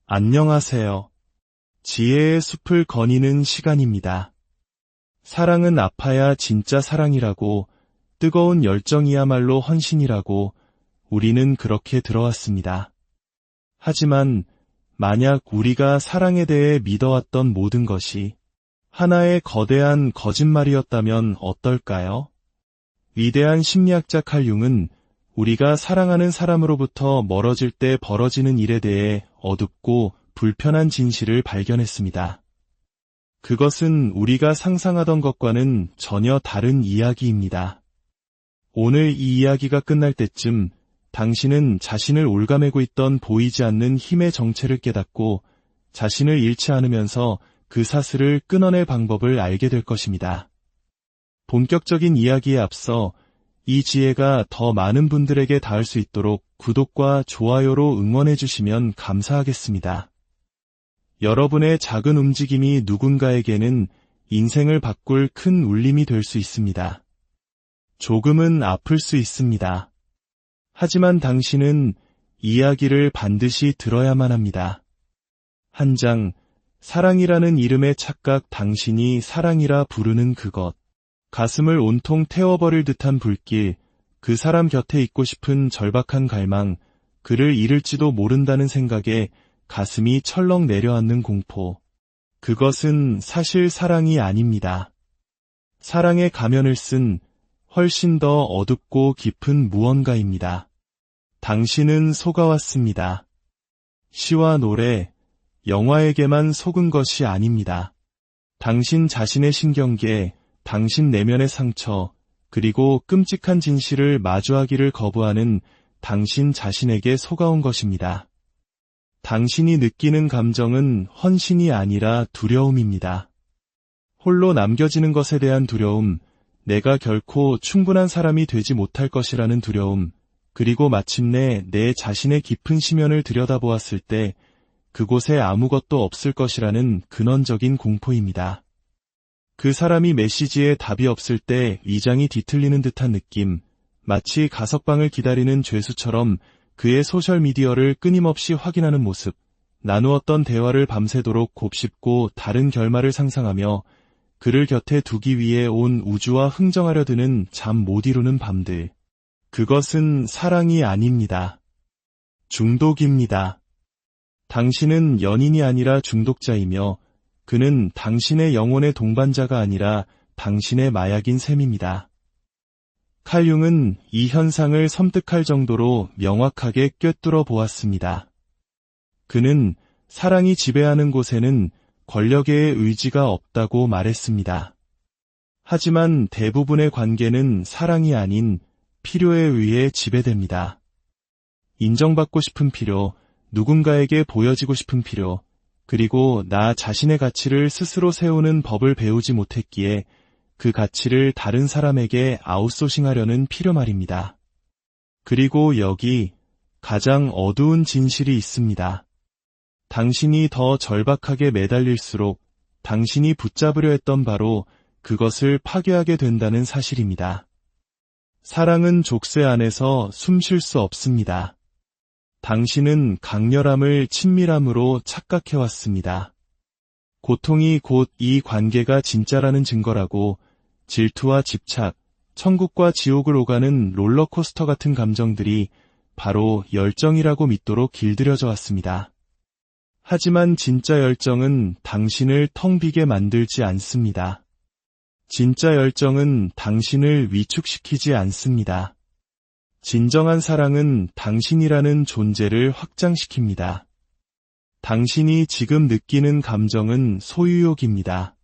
안녕하세요. 지혜의 숲을 거니는 시간입니다. 사랑은 아파야 진짜 사랑이라고, 뜨거운 열정이야말로 헌신이라고 우리는 그렇게 들어왔습니다. 하지만 만약 우리가 사랑에 대해 믿어왔던 모든 것이 하나의 거대한 거짓말이었다면 어떨까요? 위대한 심리학자 칼 융은 우리가 사랑하는 사람으로부터 멀어질 때 벌어지는 일에 대해 어둡고 불편한 진실을 발견했습니다. 그것은 우리가 상상하던 것과는 전혀 다른 이야기입니다. 오늘 이 이야기가 끝날 때쯤 당신은 자신을 올가매고 있던 보이지 않는 힘의 정체를 깨닫고 자신을 잃지 않으면서 그 사슬을 끊어낼 방법을 알게 될 것입니다. 본격적인 이야기에 앞서 이 지혜가 더 많은 분들에게 닿을 수 있도록 구독과 좋아요로 응원해 주시면 감사하겠습니다. 여러분의 작은 움직임이 누군가에게는 인생을 바꿀 큰 울림이 될 수 있습니다. 조금은 아플 수 있습니다. 하지만 당신은 이야기를 반드시 들어야만 합니다. 한 장, 사랑이라는 이름의 착각, 당신이 사랑이라 부르는 그것. 가슴을 온통 태워버릴 듯한 불길, 그 사람 곁에 있고 싶은 절박한 갈망, 그를 잃을지도 모른다는 생각에 가슴이 철렁 내려앉는 공포. 그것은 사실 사랑이 아닙니다. 사랑의 가면을 쓴 훨씬 더 어둡고 깊은 무언가입니다. 당신은 속아왔습니다. 시와 노래, 영화에게만 속은 것이 아닙니다. 당신 자신의 신경계, 당신 내면의 상처, 그리고 끔찍한 진실을 마주하기를 거부하는 당신 자신에게 속아온 것입니다. 당신이 느끼는 감정은 헌신이 아니라 두려움입니다. 홀로 남겨지는 것에 대한 두려움, 내가 결코 충분한 사람이 되지 못할 것이라는 두려움, 그리고 마침내 내 자신의 깊은 심연을 들여다보았을 때 그곳에 아무것도 없을 것이라는 근원적인 공포입니다. 그 사람이 메시지에 답이 없을 때 위장이 뒤틀리는 듯한 느낌, 마치 가석방을 기다리는 죄수처럼 그의 소셜미디어를 끊임없이 확인하는 모습, 나누었던 대화를 밤새도록 곱씹고 다른 결말을 상상하며 그를 곁에 두기 위해 온 우주와 흥정하려 드는 잠 못 이루는 밤들. 그것은 사랑이 아닙니다. 중독입니다. 당신은 연인이 아니라 중독자이며 그는 당신의 영혼의 동반자가 아니라 당신의 마약인 셈입니다. 칼 융은 이 현상을 섬뜩할 정도로 명확하게 꿰뚫어 보았습니다. 그는 사랑이 지배하는 곳에는 권력의 의지가 없다고 말했습니다. 하지만 대부분의 관계는 사랑이 아닌 필요에 의해 지배됩니다. 인정받고 싶은 필요, 누군가에게 보여지고 싶은 필요, 그리고 나 자신의 가치를 스스로 세우는 법을 배우지 못했기에 그 가치를 다른 사람에게 아웃소싱하려는 필요 말입니다. 그리고 여기 가장 어두운 진실이 있습니다. 당신이 더 절박하게 매달릴수록 당신이 붙잡으려 했던 바로 그것을 파괴하게 된다는 사실입니다. 사랑은 족쇄 안에서 숨 쉴 수 없습니다. 당신은 강렬함을 친밀함으로 착각해왔습니다. 고통이 곧 이 관계가 진짜라는 증거라고 질투와 집착, 천국과 지옥을 오가는 롤러코스터 같은 감정들이 바로 열정이라고 믿도록 길들여져 왔습니다. 하지만 진짜 열정은 당신을 텅 비게 만들지 않습니다. 진짜 열정은 당신을 위축시키지 않습니다. 진정한 사랑은 당신이라는 존재를 확장시킵니다. 당신이 지금 느끼는 감정은 소유욕입니다.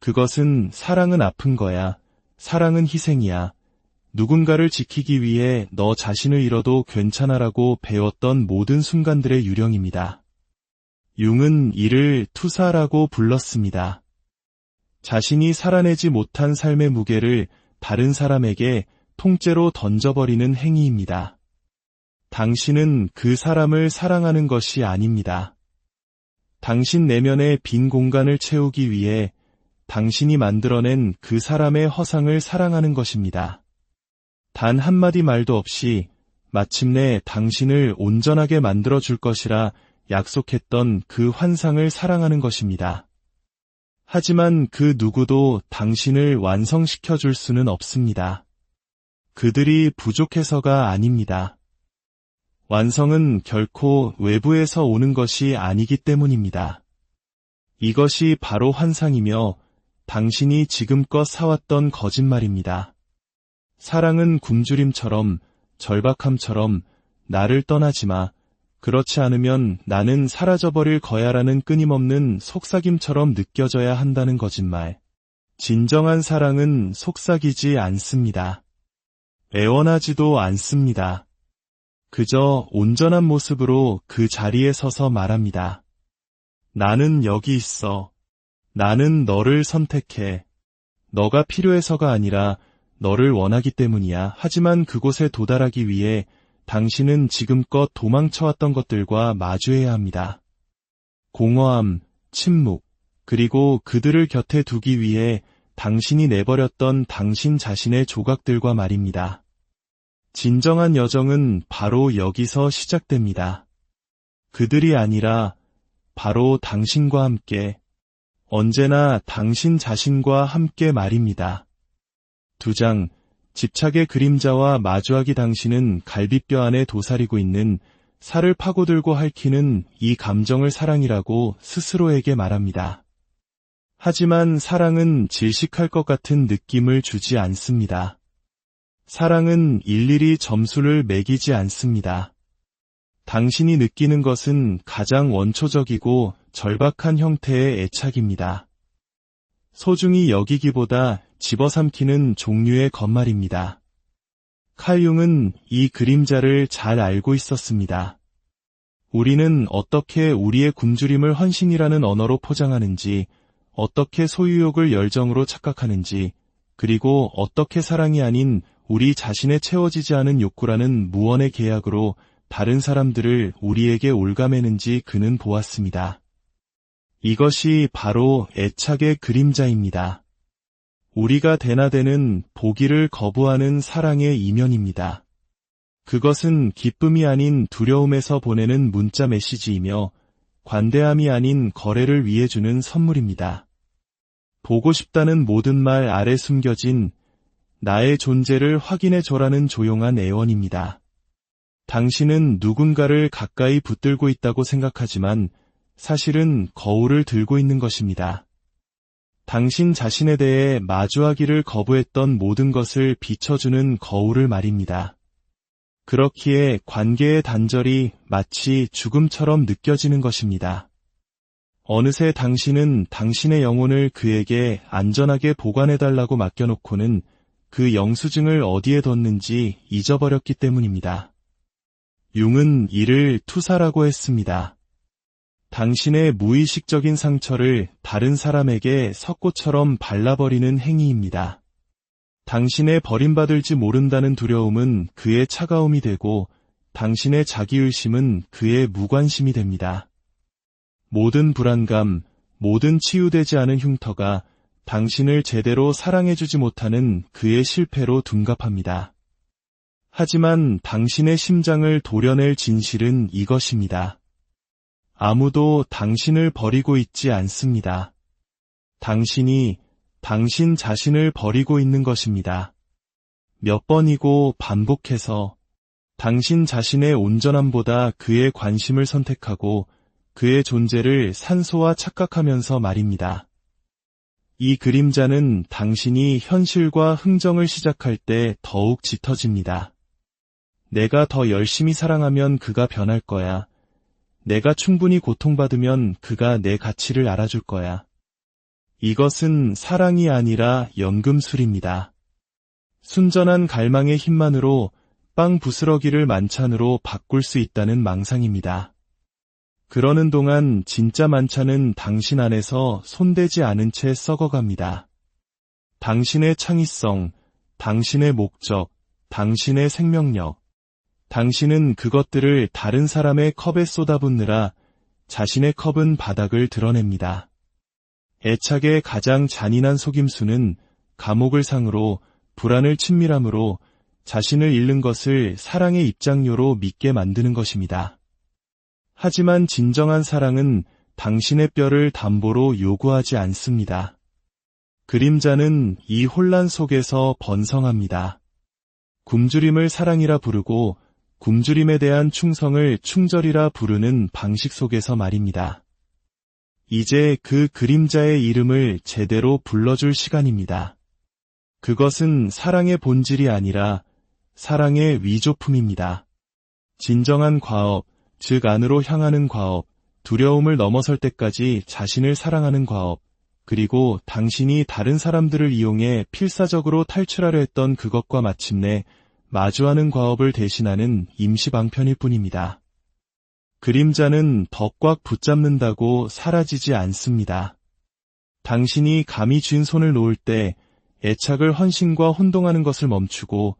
그것은 사랑은 아픈 거야, 사랑은 희생이야, 누군가를 지키기 위해 너 자신을 잃어도 괜찮아라고 배웠던 모든 순간들의 유령입니다. 융은 이를 투사라고 불렀습니다. 자신이 살아내지 못한 삶의 무게를 다른 사람에게 통째로 던져버리는 행위입니다. 당신은 그 사람을 사랑하는 것이 아닙니다. 당신 내면의 빈 공간을 채우기 위해 당신이 만들어낸 그 사람의 허상을 사랑하는 것입니다. 단 한마디 말도 없이 마침내 당신을 온전하게 만들어줄 것이라 약속했던 그 환상을 사랑하는 것입니다. 하지만 그 누구도 당신을 완성시켜 줄 수는 없습니다. 그들이 부족해서가 아닙니다. 완성은 결코 외부에서 오는 것이 아니기 때문입니다. 이것이 바로 환상이며 당신이 지금껏 사왔던 거짓말입니다. 사랑은 굶주림처럼, 절박함처럼 나를 떠나지 마. 그렇지 않으면 나는 사라져버릴 거야라는 끊임없는 속삭임처럼 느껴져야 한다는 거짓말. 진정한 사랑은 속삭이지 않습니다. 애원하지도 않습니다. 그저 온전한 모습으로 그 자리에 서서 말합니다. 나는 여기 있어. 나는 너를 선택해. 너가 필요해서가 아니라 너를 원하기 때문이야. 하지만 그곳에 도달하기 위해 당신은 지금껏 도망쳐왔던 것들과 마주해야 합니다. 공허함, 침묵, 그리고 그들을 곁에 두기 위해 당신이 내버렸던 당신 자신의 조각들과 말입니다. 진정한 여정은 바로 여기서 시작됩니다. 그들이 아니라 바로 당신과 함께, 언제나 당신 자신과 함께 말입니다. 2장, 집착의 그림자와 마주하기. 당신은 갈비뼈 안에 도사리고 있는 살을 파고들고 핥히는 이 감정을 사랑이라고 스스로에게 말합니다. 하지만 사랑은 질식할 것 같은 느낌을 주지 않습니다. 사랑은 일일이 점수를 매기지 않습니다. 당신이 느끼는 것은 가장 원초적이고 절박한 형태의 애착입니다. 소중히 여기기보다 집어삼키는 종류의 것말입니다. 칼 융은 이 그림자를 잘 알고 있었습니다. 우리는 어떻게 우리의 굶주림을 헌신이라는 언어로 포장하는지, 어떻게 소유욕을 열정으로 착각하는지, 그리고 어떻게 사랑이 아닌 우리 자신의 채워지지 않은 욕구라는 무언의 계약으로 다른 사람들을 우리에게 올가매는지 그는 보았습니다. 이것이 바로 애착의 그림자입니다. 우리가 대나되는 보기를 거부하는 사랑의 이면입니다. 그것은 기쁨이 아닌 두려움에서 보내는 문자 메시지이며 관대함이 아닌 거래를 위해 주는 선물입니다. 보고 싶다는 모든 말 아래 숨겨진 나의 존재를 확인해줘라는 조용한 애원입니다. 당신은 누군가를 가까이 붙들고 있다고 생각하지만 사실은 거울을 들고 있는 것입니다. 당신 자신에 대해 마주하기를 거부했던 모든 것을 비춰주는 거울을 말입니다. 그렇기에 관계의 단절이 마치 죽음처럼 느껴지는 것입니다. 어느새 당신은 당신의 영혼을 그에게 안전하게 보관해달라고 맡겨놓고는 그 영수증을 어디에 뒀는지 잊어버렸기 때문입니다. 융은 이를 투사라고 했습니다. 당신의 무의식적인 상처를 다른 사람에게 석고처럼 발라버리는 행위입니다. 당신의 버림받을지 모른다는 두려움은 그의 차가움이 되고 당신의 자기의심은 그의 무관심이 됩니다. 모든 불안감, 모든 치유되지 않은 흉터가 당신을 제대로 사랑해주지 못하는 그의 실패로 둔갑합니다. 하지만 당신의 심장을 도려낼 진실은 이것입니다. 아무도 당신을 버리고 있지 않습니다. 당신이 당신 자신을 버리고 있는 것입니다. 몇 번이고 반복해서 당신 자신의 온전함보다 그의 관심을 선택하고 그의 존재를 산소화 착각하면서 말입니다. 이 그림자는 당신이 현실과 흥정을 시작할 때 더욱 짙어집니다. 내가 더 열심히 사랑하면 그가 변할 거야. 내가 충분히 고통받으면 그가 내 가치를 알아줄 거야. 이것은 사랑이 아니라 연금술입니다. 순전한 갈망의 힘만으로 빵 부스러기를 만찬으로 바꿀 수 있다는 망상입니다. 그러는 동안 진짜 만찬은 당신 안에서 손대지 않은 채 썩어갑니다. 당신의 창의성, 당신의 목적, 당신의 생명력, 당신은 그것들을 다른 사람의 컵에 쏟아붓느라 자신의 컵은 바닥을 드러냅니다. 애착의 가장 잔인한 속임수는 감옥을 상으로, 불안을 친밀함으로 자신을 잃는 것을 사랑의 입장료로 믿게 만드는 것입니다. 하지만 진정한 사랑은 당신의 뼈를 담보로 요구하지 않습니다. 그림자는 이 혼란 속에서 번성합니다. 굶주림을 사랑이라 부르고 굶주림에 대한 충성을 충절이라 부르는 방식 속에서 말입니다. 이제 그 그림자의 이름을 제대로 불러줄 시간입니다. 그것은 사랑의 본질이 아니라 사랑의 위조품입니다. 진정한 과업, 즉 안으로 향하는 과업, 두려움을 넘어설 때까지 자신을 사랑하는 과업, 그리고 당신이 다른 사람들을 이용해 필사적으로 탈출하려 했던 그것과 마침내 마주하는 과업을 대신하는 임시 방편일 뿐입니다. 그림자는 더 꽉 붙잡는다고 사라지지 않습니다. 당신이 감히 쥔 손을 놓을 때 애착을 헌신과 혼동하는 것을 멈추고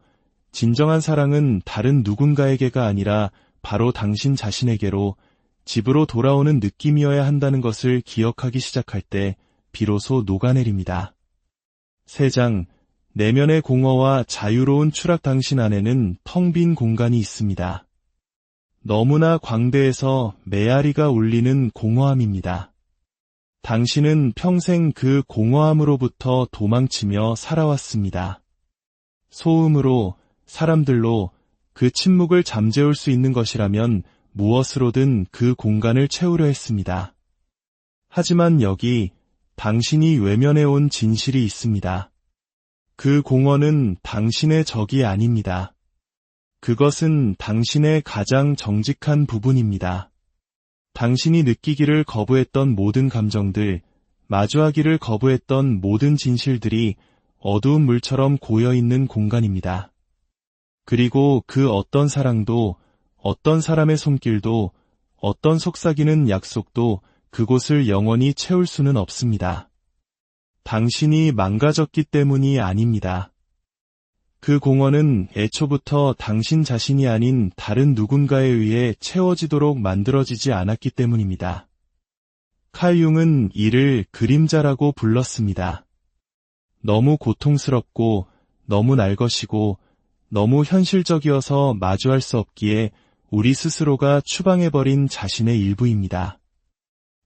진정한 사랑은 다른 누군가에게가 아니라 바로 당신 자신에게로 집으로 돌아오는 느낌이어야 한다는 것을 기억하기 시작할 때 비로소 녹아내립니다. 3장, 내면의 공허와 자유로운 추락. 당신 안에는 텅 빈 공간이 있습니다. 너무나 광대해서 메아리가 울리는 공허함입니다. 당신은 평생 그 공허함으로부터 도망치며 살아왔습니다. 소음으로, 사람들로 그 침묵을 잠재울 수 있는 것이라면 무엇으로든 그 공간을 채우려 했습니다. 하지만 여기 당신이 외면해온 진실이 있습니다. 그 공허는 당신의 적이 아닙니다. 그것은 당신의 가장 정직한 부분입니다. 당신이 느끼기를 거부했던 모든 감정들, 마주하기를 거부했던 모든 진실들이 어두운 물처럼 고여있는 공간입니다. 그리고 그 어떤 사랑도, 어떤 사람의 손길도, 어떤 속삭이는 약속도 그곳을 영원히 채울 수는 없습니다. 당신이 망가졌기 때문이 아닙니다. 그 공허는 애초부터 당신 자신이 아닌 다른 누군가에 의해 채워지도록 만들어지지 않았기 때문입니다. 칼 융은 이를 그림자라고 불렀습니다. 너무 고통스럽고 너무 날것이고 너무 현실적이어서 마주할 수 없기에 우리 스스로가 추방해버린 자신의 일부입니다.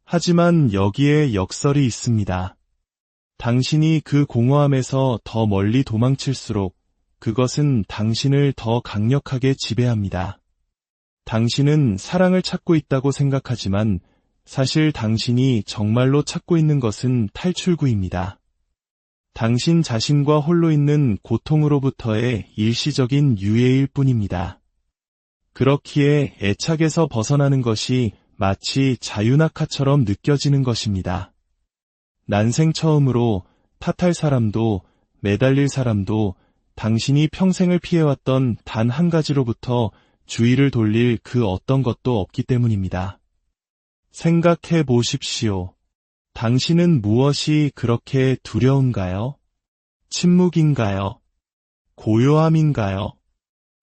하지만 여기에 역설이 있습니다. 당신이 그 공허함에서 더 멀리 도망칠수록 그것은 당신을 더 강력하게 지배합니다. 당신은 사랑을 찾고 있다고 생각하지만 사실 당신이 정말로 찾고 있는 것은 탈출구입니다. 당신 자신과 홀로 있는 고통으로부터의 일시적인 유예일 뿐입니다. 그렇기에 애착에서 벗어나는 것이 마치 자유낙하처럼 느껴지는 것입니다. 난생 처음으로 탓할 사람도 매달릴 사람도 당신이 평생을 피해왔던 단 한 가지로부터 주의를 돌릴 그 어떤 것도 없기 때문입니다. 생각해 보십시오. 당신은 무엇이 그렇게 두려운가요? 침묵인가요? 고요함인가요?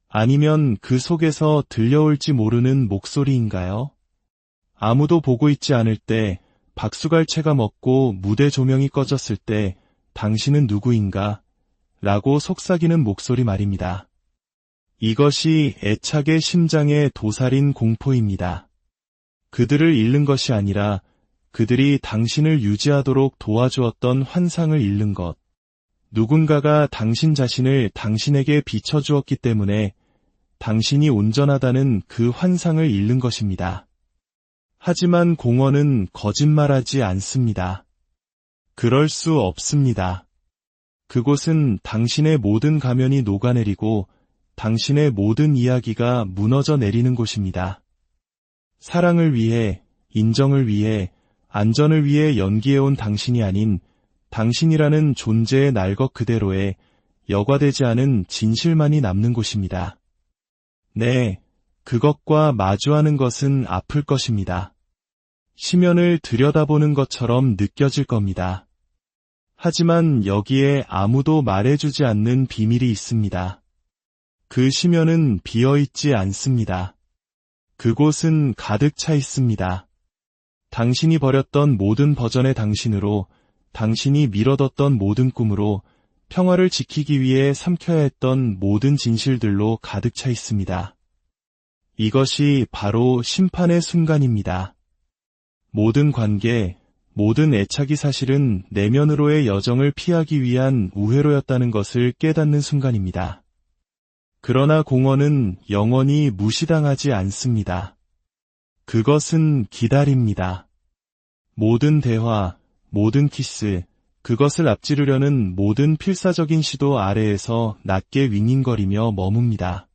아니면 그 속에서 들려올지 모르는 목소리인가요? 아무도 보고 있지 않을 때, 박수갈채가 먹고 무대 조명이 꺼졌을 때 당신은 누구인가? 라고 속삭이는 목소리 말입니다. 이것이 애착의 심장에 도사린 공포입니다. 그들을 잃는 것이 아니라 그들이 당신을 유지하도록 도와주었던 환상을 잃는 것. 누군가가 당신 자신을 당신에게 비춰주었기 때문에 당신이 온전하다는 그 환상을 잃는 것입니다. 하지만 공허는 거짓말하지 않습니다. 그럴 수 없습니다. 그곳은 당신의 모든 가면이 녹아내리고 당신의 모든 이야기가 무너져 내리는 곳입니다. 사랑을 위해, 인정을 위해, 안전을 위해 연기해온 당신이 아닌 당신이라는 존재의 날 것 그대로에 여과되지 않은 진실만이 남는 곳입니다. 네, 그것과 마주하는 것은 아플 것입니다. 심연을 들여다보는 것처럼 느껴질 겁니다. 하지만 여기에 아무도 말해주지 않는 비밀이 있습니다. 그 심연은 비어있지 않습니다. 그곳은 가득 차 있습니다. 당신이 버렸던 모든 버전의 당신으로, 당신이 미뤄뒀던 모든 꿈으로, 평화를 지키기 위해 삼켜야 했던 모든 진실들로 가득 차 있습니다. 이것이 바로 심판의 순간입니다. 모든 관계, 모든 애착이 사실은 내면으로의 여정을 피하기 위한 우회로였다는 것을 깨닫는 순간입니다. 그러나 공허는 영원히 무시당하지 않습니다. 그것은 기다립니다. 모든 대화, 모든 키스, 그것을 앞지르려는 모든 필사적인 시도 아래에서 낮게 윙윙거리며 머뭅니다.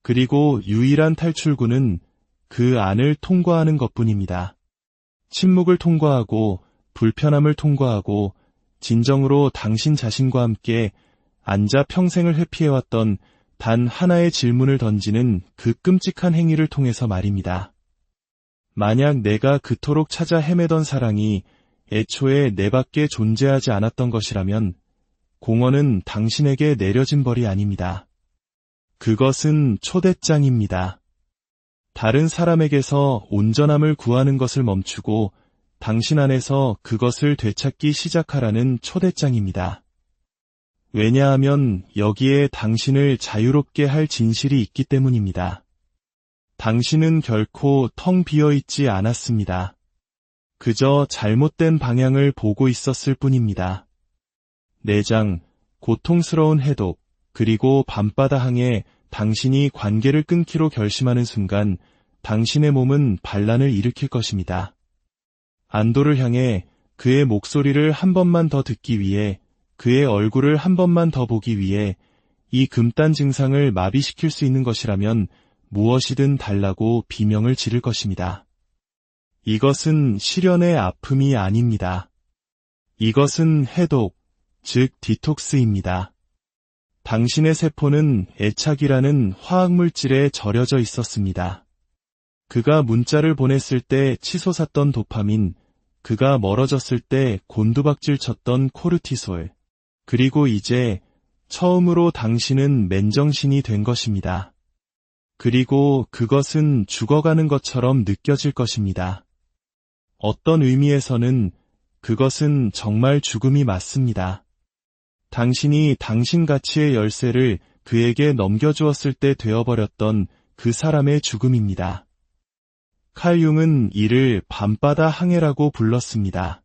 그리고 유일한 탈출구는 그 안을 통과하는 것뿐입니다. 침묵을 통과하고 불편함을 통과하고 진정으로 당신 자신과 함께 앉아 평생을 회피해왔던 단 하나의 질문을 던지는 그 끔찍한 행위를 통해서 말입니다. 만약 내가 그토록 찾아 헤매던 사랑이 애초에 내 밖에 존재하지 않았던 것이라면 공허는 당신에게 내려진 벌이 아닙니다. 그것은 초대장입니다. 다른 사람에게서 온전함을 구하는 것을 멈추고 당신 안에서 그것을 되찾기 시작하라는 초대장입니다. 왜냐하면 여기에 당신을 자유롭게 할 진실이 있기 때문입니다. 당신은 결코 텅 비어 있지 않았습니다. 그저 잘못된 방향을 보고 있었을 뿐입니다. 내장, 고통스러운 해독, 그리고 밤바다 항에 당신이 관계를 끊기로 결심하는 순간 당신의 몸은 반란을 일으킬 것입니다. 안도를 향해 그의 목소리를 한 번만 더 듣기 위해, 그의 얼굴을 한 번만 더 보기 위해 이 금단 증상을 마비시킬 수 있는 것이라면 무엇이든 달라고 비명을 지를 것입니다. 이것은 시련의 아픔이 아닙니다. 이것은 해독, 즉 디톡스입니다. 당신의 세포는 애착이라는 화학물질에 절여져 있었습니다. 그가 문자를 보냈을 때 치솟았던 도파민, 그가 멀어졌을 때 곤두박질 쳤던 코르티솔, 그리고 이제 처음으로 당신은 맨정신이 된 것입니다. 그리고 그것은 죽어가는 것처럼 느껴질 것입니다. 어떤 의미에서는 그것은 정말 죽음이 맞습니다. 당신이 당신 가치의 열쇠를 그에게 넘겨주었을 때 되어버렸던 그 사람의 죽음입니다. 칼 융은 이를 밤바다 항해라고 불렀습니다.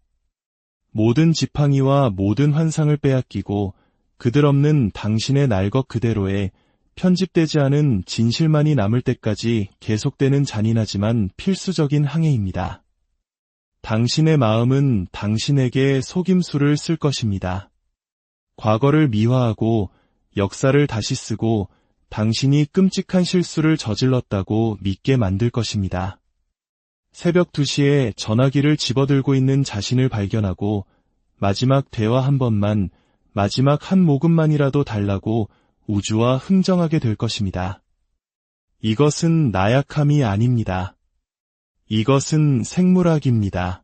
모든 지팡이와 모든 환상을 빼앗기고 그들 없는 당신의 날 것 그대로의 편집되지 않은 진실만이 남을 때까지 계속되는 잔인하지만 필수적인 항해입니다. 당신의 마음은 당신에게 속임수를 쓸 것입니다. 과거를 미화하고 역사를 다시 쓰고 당신이 끔찍한 실수를 저질렀다고 믿게 만들 것입니다. 새벽 2시에 전화기를 집어들고 있는 자신을 발견하고 마지막 대화 한 번만, 마지막 한 모금만이라도 달라고 우주와 흥정하게 될 것입니다. 이것은 나약함이 아닙니다. 이것은 생물학입니다.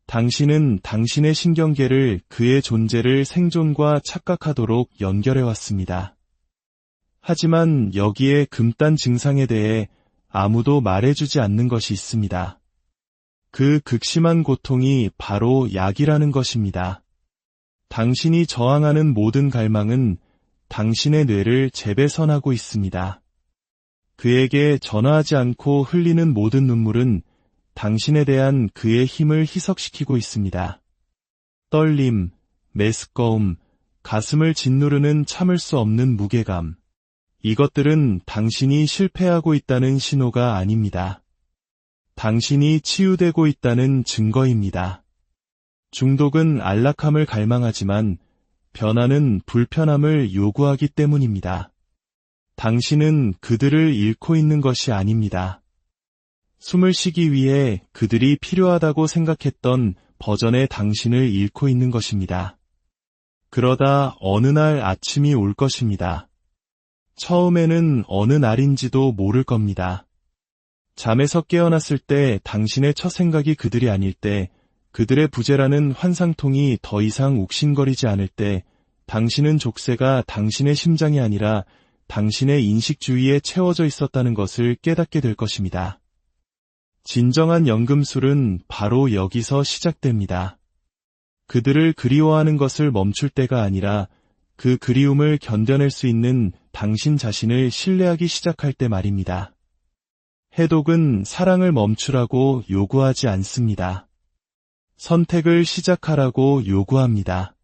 당신은 당신의 신경계를 그의 존재를 생존과 착각하도록 연결해왔습니다. 하지만 여기에 금단 증상에 대해 아무도 말해주지 않는 것이 있습니다. 그 극심한 고통이 바로 약이라는 것입니다. 당신이 저항하는 모든 갈망은 당신의 뇌를 재배선하고 있습니다. 그에게 전화하지 않고 흘리는 모든 눈물은 당신에 대한 그의 힘을 희석시키고 있습니다. 떨림, 메스꺼움, 가슴을 짓누르는 참을 수 없는 무게감. 이것들은 당신이 실패하고 있다는 신호가 아닙니다. 당신이 치유되고 있다는 증거입니다. 중독은 안락함을 갈망하지만 변화는 불편함을 요구하기 때문입니다. 당신은 그들을 잃고 있는 것이 아닙니다. 숨을 쉬기 위해 그들이 필요하다고 생각했던 버전의 당신을 잃고 있는 것입니다. 그러다 어느 날 아침이 올 것입니다. 처음에는 어느 날인지도 모를 겁니다. 잠에서 깨어났을 때 당신의 첫 생각이 그들이 아닐 때, 그들의 부재라는 환상통이 더 이상 욱신거리지 않을 때, 당신은 족쇄가 당신의 심장이 아니라 당신의 인식주의에 채워져 있었다는 것을 깨닫게 될 것입니다. 진정한 연금술은 바로 여기서 시작됩니다. 그들을 그리워하는 것을 멈출 때가 아니라 그 그리움을 견뎌낼 수 있는 당신 자신을 신뢰하기 시작할 때 말입니다. 해독은 사랑을 멈추라고 요구하지 않습니다. 선택을 시작하라고 요구합니다.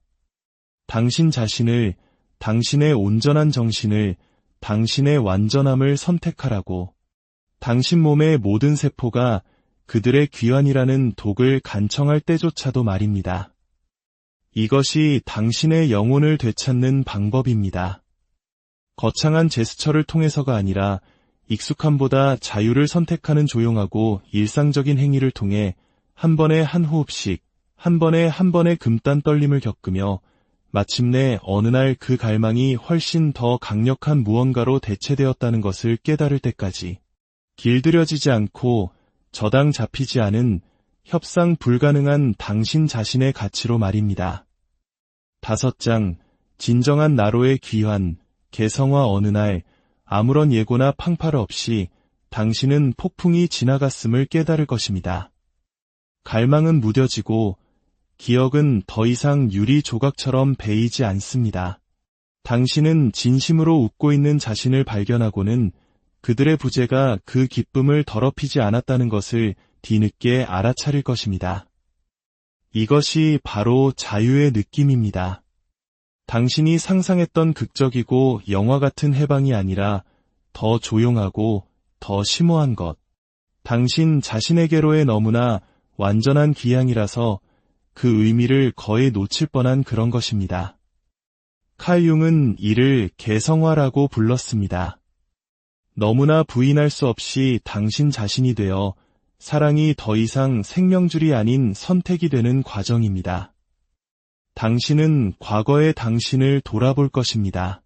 당신 자신을, 당신의 온전한 정신을, 당신의 완전함을 선택하라고. 당신 몸의 모든 세포가 그들의 귀환이라는 독을 간청할 때조차도 말입니다. 이것이 당신의 영혼을 되찾는 방법입니다. 거창한 제스처를 통해서가 아니라 익숙함보다 자유를 선택하는 조용하고 일상적인 행위를 통해 한 번에 한 호흡씩, 한 번에 한 번의 금단 떨림을 겪으며 마침내 어느 날 그 갈망이 훨씬 더 강력한 무언가로 대체되었다는 것을 깨달을 때까지 길들여지지 않고 저당 잡히지 않은 협상 불가능한 당신 자신의 가치로 말입니다. 5장, 진정한 나로의 귀환, 개성화. 어느 날 아무런 예고나 팡파르 없이 당신은 폭풍이 지나갔음을 깨달을 것입니다. 갈망은 무뎌지고 기억은 더 이상 유리 조각처럼 베이지 않습니다. 당신은 진심으로 웃고 있는 자신을 발견하고는 그들의 부재가 그 기쁨을 더럽히지 않았다는 것을 뒤늦게 알아차릴 것입니다. 이것이 바로 자유의 느낌입니다. 당신이 상상했던 극적이고 영화 같은 해방이 아니라 더 조용하고 더 심오한 것. 당신 자신에게로의 너무나 완전한 귀향이라서 그 의미를 거의 놓칠 뻔한 그런 것입니다. 칼 융은 이를 개성화라고 불렀습니다. 너무나 부인할 수 없이 당신 자신이 되어 사랑이 더 이상 생명줄이 아닌 선택이 되는 과정입니다. 당신은 과거의 당신을 돌아볼 것입니다.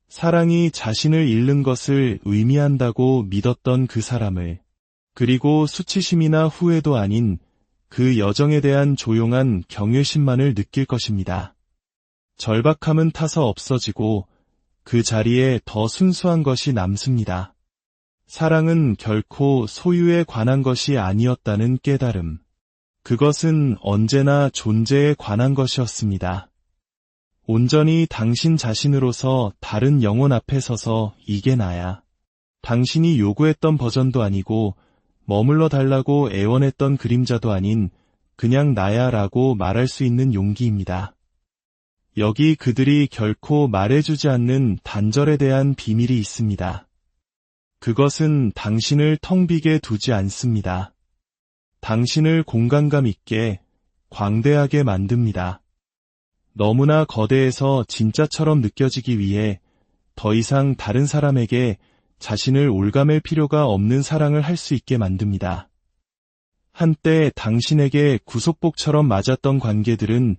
사랑이 자신을 잃는 것을 의미한다고 믿었던 그 사람을, 그리고 수치심이나 후회도 아닌 그 여정에 대한 조용한 경외심만을 느낄 것입니다. 절박함은 타서 없어지고 그 자리에 더 순수한 것이 남습니다. 사랑은 결코 소유에 관한 것이 아니었다는 깨달음. 그것은 언제나 존재에 관한 것이었습니다. 온전히 당신 자신으로서 다른 영혼 앞에 서서 이게 나야. 당신이 요구했던 버전도 아니고 머물러 달라고 애원했던 그림자도 아닌 그냥 나야 라고 말할 수 있는 용기입니다. 여기 그들이 결코 말해주지 않는 단절에 대한 비밀이 있습니다. 그것은 당신을 텅 비게 두지 않습니다. 당신을 공간감 있게, 광대하게 만듭니다. 너무나 거대해서 진짜처럼 느껴지기 위해 더 이상 다른 사람에게 자신을 올가맬 필요가 없는 사랑을 할 수 있게 만듭니다. 한때 당신에게 구속복처럼 맞았던 관계들은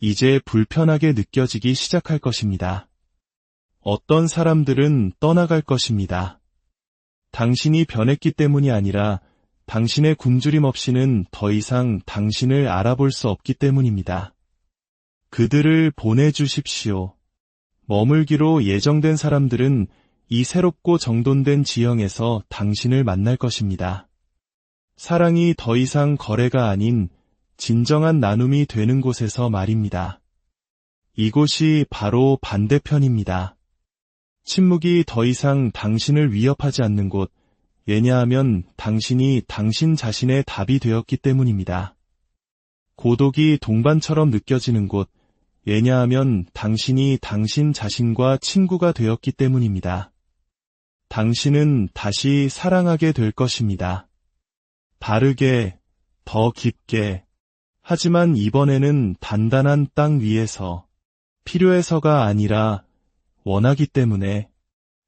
이제 불편하게 느껴지기 시작할 것입니다. 어떤 사람들은 떠나갈 것입니다. 당신이 변했기 때문이 아니라 당신의 굶주림 없이는 더 이상 당신을 알아볼 수 없기 때문입니다. 그들을 보내주십시오. 머물기로 예정된 사람들은 이 새롭고 정돈된 지형에서 당신을 만날 것입니다. 사랑이 더 이상 거래가 아닌 진정한 나눔이 되는 곳에서 말입니다. 이곳이 바로 반대편입니다. 침묵이 더 이상 당신을 위협하지 않는 곳, 왜냐하면 당신이 당신 자신의 답이 되었기 때문입니다. 고독이 동반처럼 느껴지는 곳, 왜냐하면 당신이 당신 자신과 친구가 되었기 때문입니다. 당신은 다시 사랑하게 될 것입니다. 바르게, 더 깊게, 하지만 이번에는 단단한 땅 위에서, 필요해서가 아니라 원하기 때문에,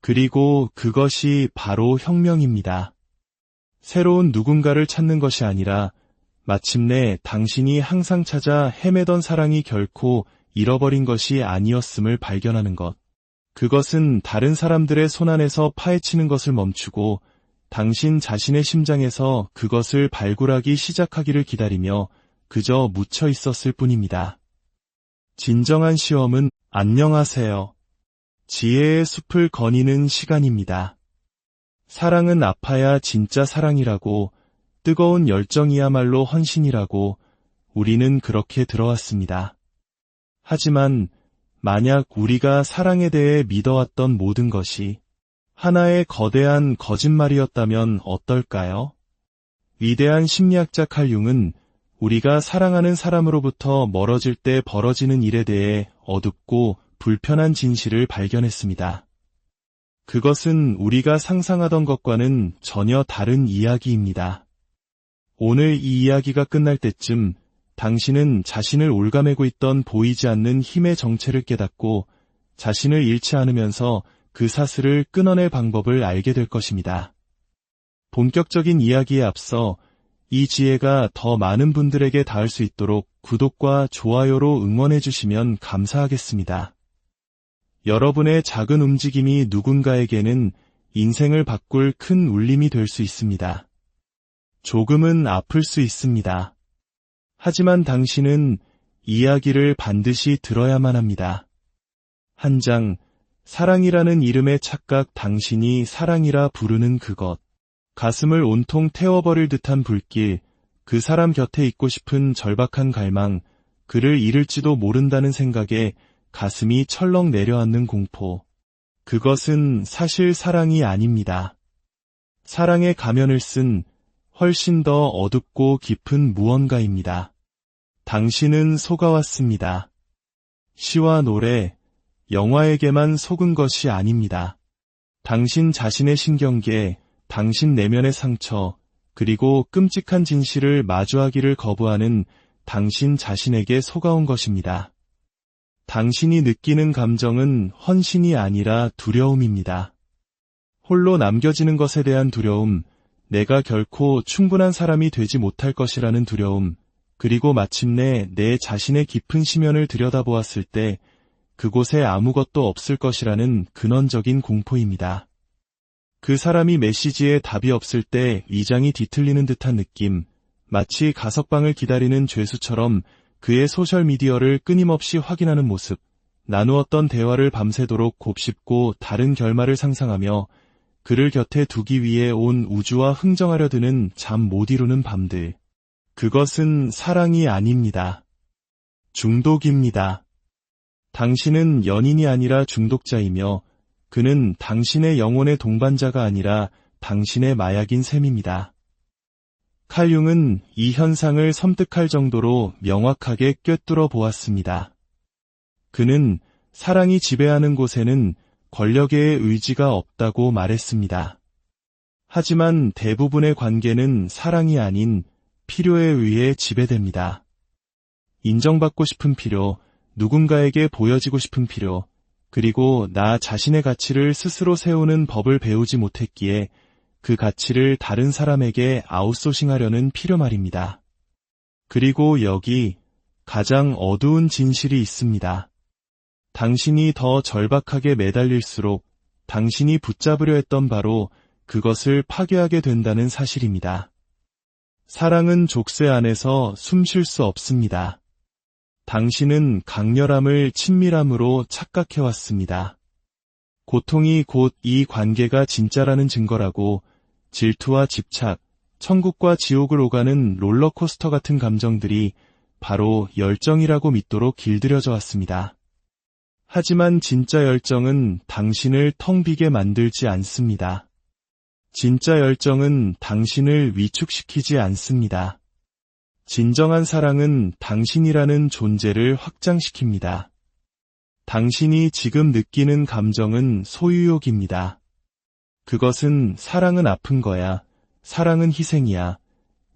그리고 그것이 바로 혁명입니다. 새로운 누군가를 찾는 것이 아니라 마침내 당신이 항상 찾아 헤매던 사랑이 결코 잃어버린 것이 아니었음을 발견하는 것. 그것은 다른 사람들의 손안에서 파헤치는 것을 멈추고 당신 자신의 심장에서 그것을 발굴하기 시작하기를 기다리며 그저 묻혀 있었을 뿐입니다. 진정한 시험은 안녕하세요. 지혜의 숲을 거니는 시간입니다. 사랑은 아파야 진짜 사랑이라고, 뜨거운 열정이야말로 헌신이라고 우리는 그렇게 들어왔습니다. 하지만 만약 우리가 사랑에 대해 믿어왔던 모든 것이 하나의 거대한 거짓말이었다면 어떨까요? 위대한 심리학자 칼 융은 우리가 사랑하는 사람으로부터 멀어질 때 벌어지는 일에 대해 어둡고 불편한 진실을 발견했습니다. 그것은 우리가 상상하던 것과는 전혀 다른 이야기입니다. 오늘 이 이야기가 끝날 때쯤 당신은 자신을 올가매고 있던 보이지 않는 힘의 정체를 깨닫고 자신을 잃지 않으면서 그 사슬을 끊어낼 방법을 알게 될 것입니다. 본격적인 이야기에 앞서 이 지혜가 더 많은 분들에게 닿을 수 있도록 구독과 좋아요로 응원해 주시면 감사하겠습니다. 여러분의 작은 움직임이 누군가에게는 인생을 바꿀 큰 울림이 될 수 있습니다. 조금은 아플 수 있습니다. 하지만 당신은 이야기를 반드시 들어야만 합니다. 한 장, 사랑이라는 이름의 착각 당신이 사랑이라 부르는 그것. 가슴을 온통 태워버릴 듯한 불길, 그 사람 곁에 있고 싶은 절박한 갈망, 그를 잃을지도 모른다는 생각에 가슴이 철렁 내려앉는 공포. 그것은 사실 사랑이 아닙니다. 사랑의 가면을 쓴 훨씬 더 어둡고 깊은 무언가입니다. 당신은 속아왔습니다. 시와 노래, 영화에게만 속은 것이 아닙니다. 당신 자신의 신경계, 당신 내면의 상처, 그리고 끔찍한 진실을 마주하기를 거부하는 당신 자신에게 속아온 것입니다. 당신이 느끼는 감정은 헌신이 아니라 두려움입니다. 홀로 남겨지는 것에 대한 두려움, 내가 결코 충분한 사람이 되지 못할 것이라는 두려움, 그리고 마침내 내 자신의 깊은 심연을 들여다보았을 때 그곳에 아무것도 없을 것이라는 근원적인 공포입니다. 그 사람이 메시지에 답이 없을 때 위장이 뒤틀리는 듯한 느낌, 마치 가석방을 기다리는 죄수처럼 그의 소셜미디어를 끊임없이 확인하는 모습, 나누었던 대화를 밤새도록 곱씹고 다른 결말을 상상하며 그를 곁에 두기 위해 온 우주와 흥정하려 드는 잠 못 이루는 밤들. 그것은 사랑이 아닙니다. 중독입니다. 당신은 연인이 아니라 중독자이며 그는 당신의 영혼의 동반자가 아니라 당신의 마약인 셈입니다. 칼 융은 이 현상을 섬뜩할 정도로 명확하게 꿰뚫어 보았습니다. 그는 사랑이 지배하는 곳에는 권력의 의지가 없다고 말했습니다. 하지만 대부분의 관계는 사랑이 아닌 필요에 의해 지배됩니다. 인정받고 싶은 필요, 누군가에게 보여지고 싶은 필요, 그리고 나 자신의 가치를 스스로 세우는 법을 배우지 못했기에 그 가치를 다른 사람에게 아웃소싱하려는 필요 말입니다. 그리고 여기 가장 어두운 진실이 있습니다. 당신이 더 절박하게 매달릴수록 당신이 붙잡으려 했던 바로 그것을 파괴하게 된다는 사실입니다. 사랑은 족쇄 안에서 숨 쉴 수 없습니다. 당신은 강렬함을 친밀함으로 착각해왔습니다. 고통이 곧 이 관계가 진짜라는 증거라고 질투와 집착, 천국과 지옥을 오가는 롤러코스터 같은 감정들이 바로 열정이라고 믿도록 길들여져 왔습니다. 하지만 진짜 열정은 당신을 텅 비게 만들지 않습니다. 진짜 열정은 당신을 위축시키지 않습니다. 진정한 사랑은 당신이라는 존재를 확장시킵니다. 당신이 지금 느끼는 감정은 소유욕입니다. 그것은 사랑은 아픈 거야, 사랑은 희생이야,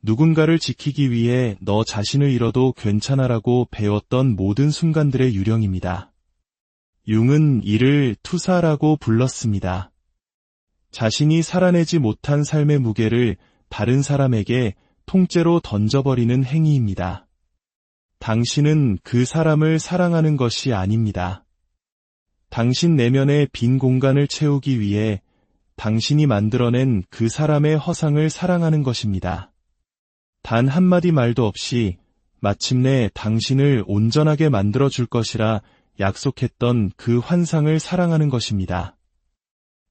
누군가를 지키기 위해 너 자신을 잃어도 괜찮아라고 배웠던 모든 순간들의 유령입니다. 융은 이를 투사라고 불렀습니다. 자신이 살아내지 못한 삶의 무게를 다른 사람에게 통째로 던져버리는 행위입니다. 당신은 그 사람을 사랑하는 것이 아닙니다. 당신 내면의 빈 공간을 채우기 위해 당신이 만들어낸 그 사람의 허상을 사랑하는 것입니다. 단 한마디 말도 없이 마침내 당신을 온전하게 만들어줄 것이라 약속했던 그 환상을 사랑하는 것입니다.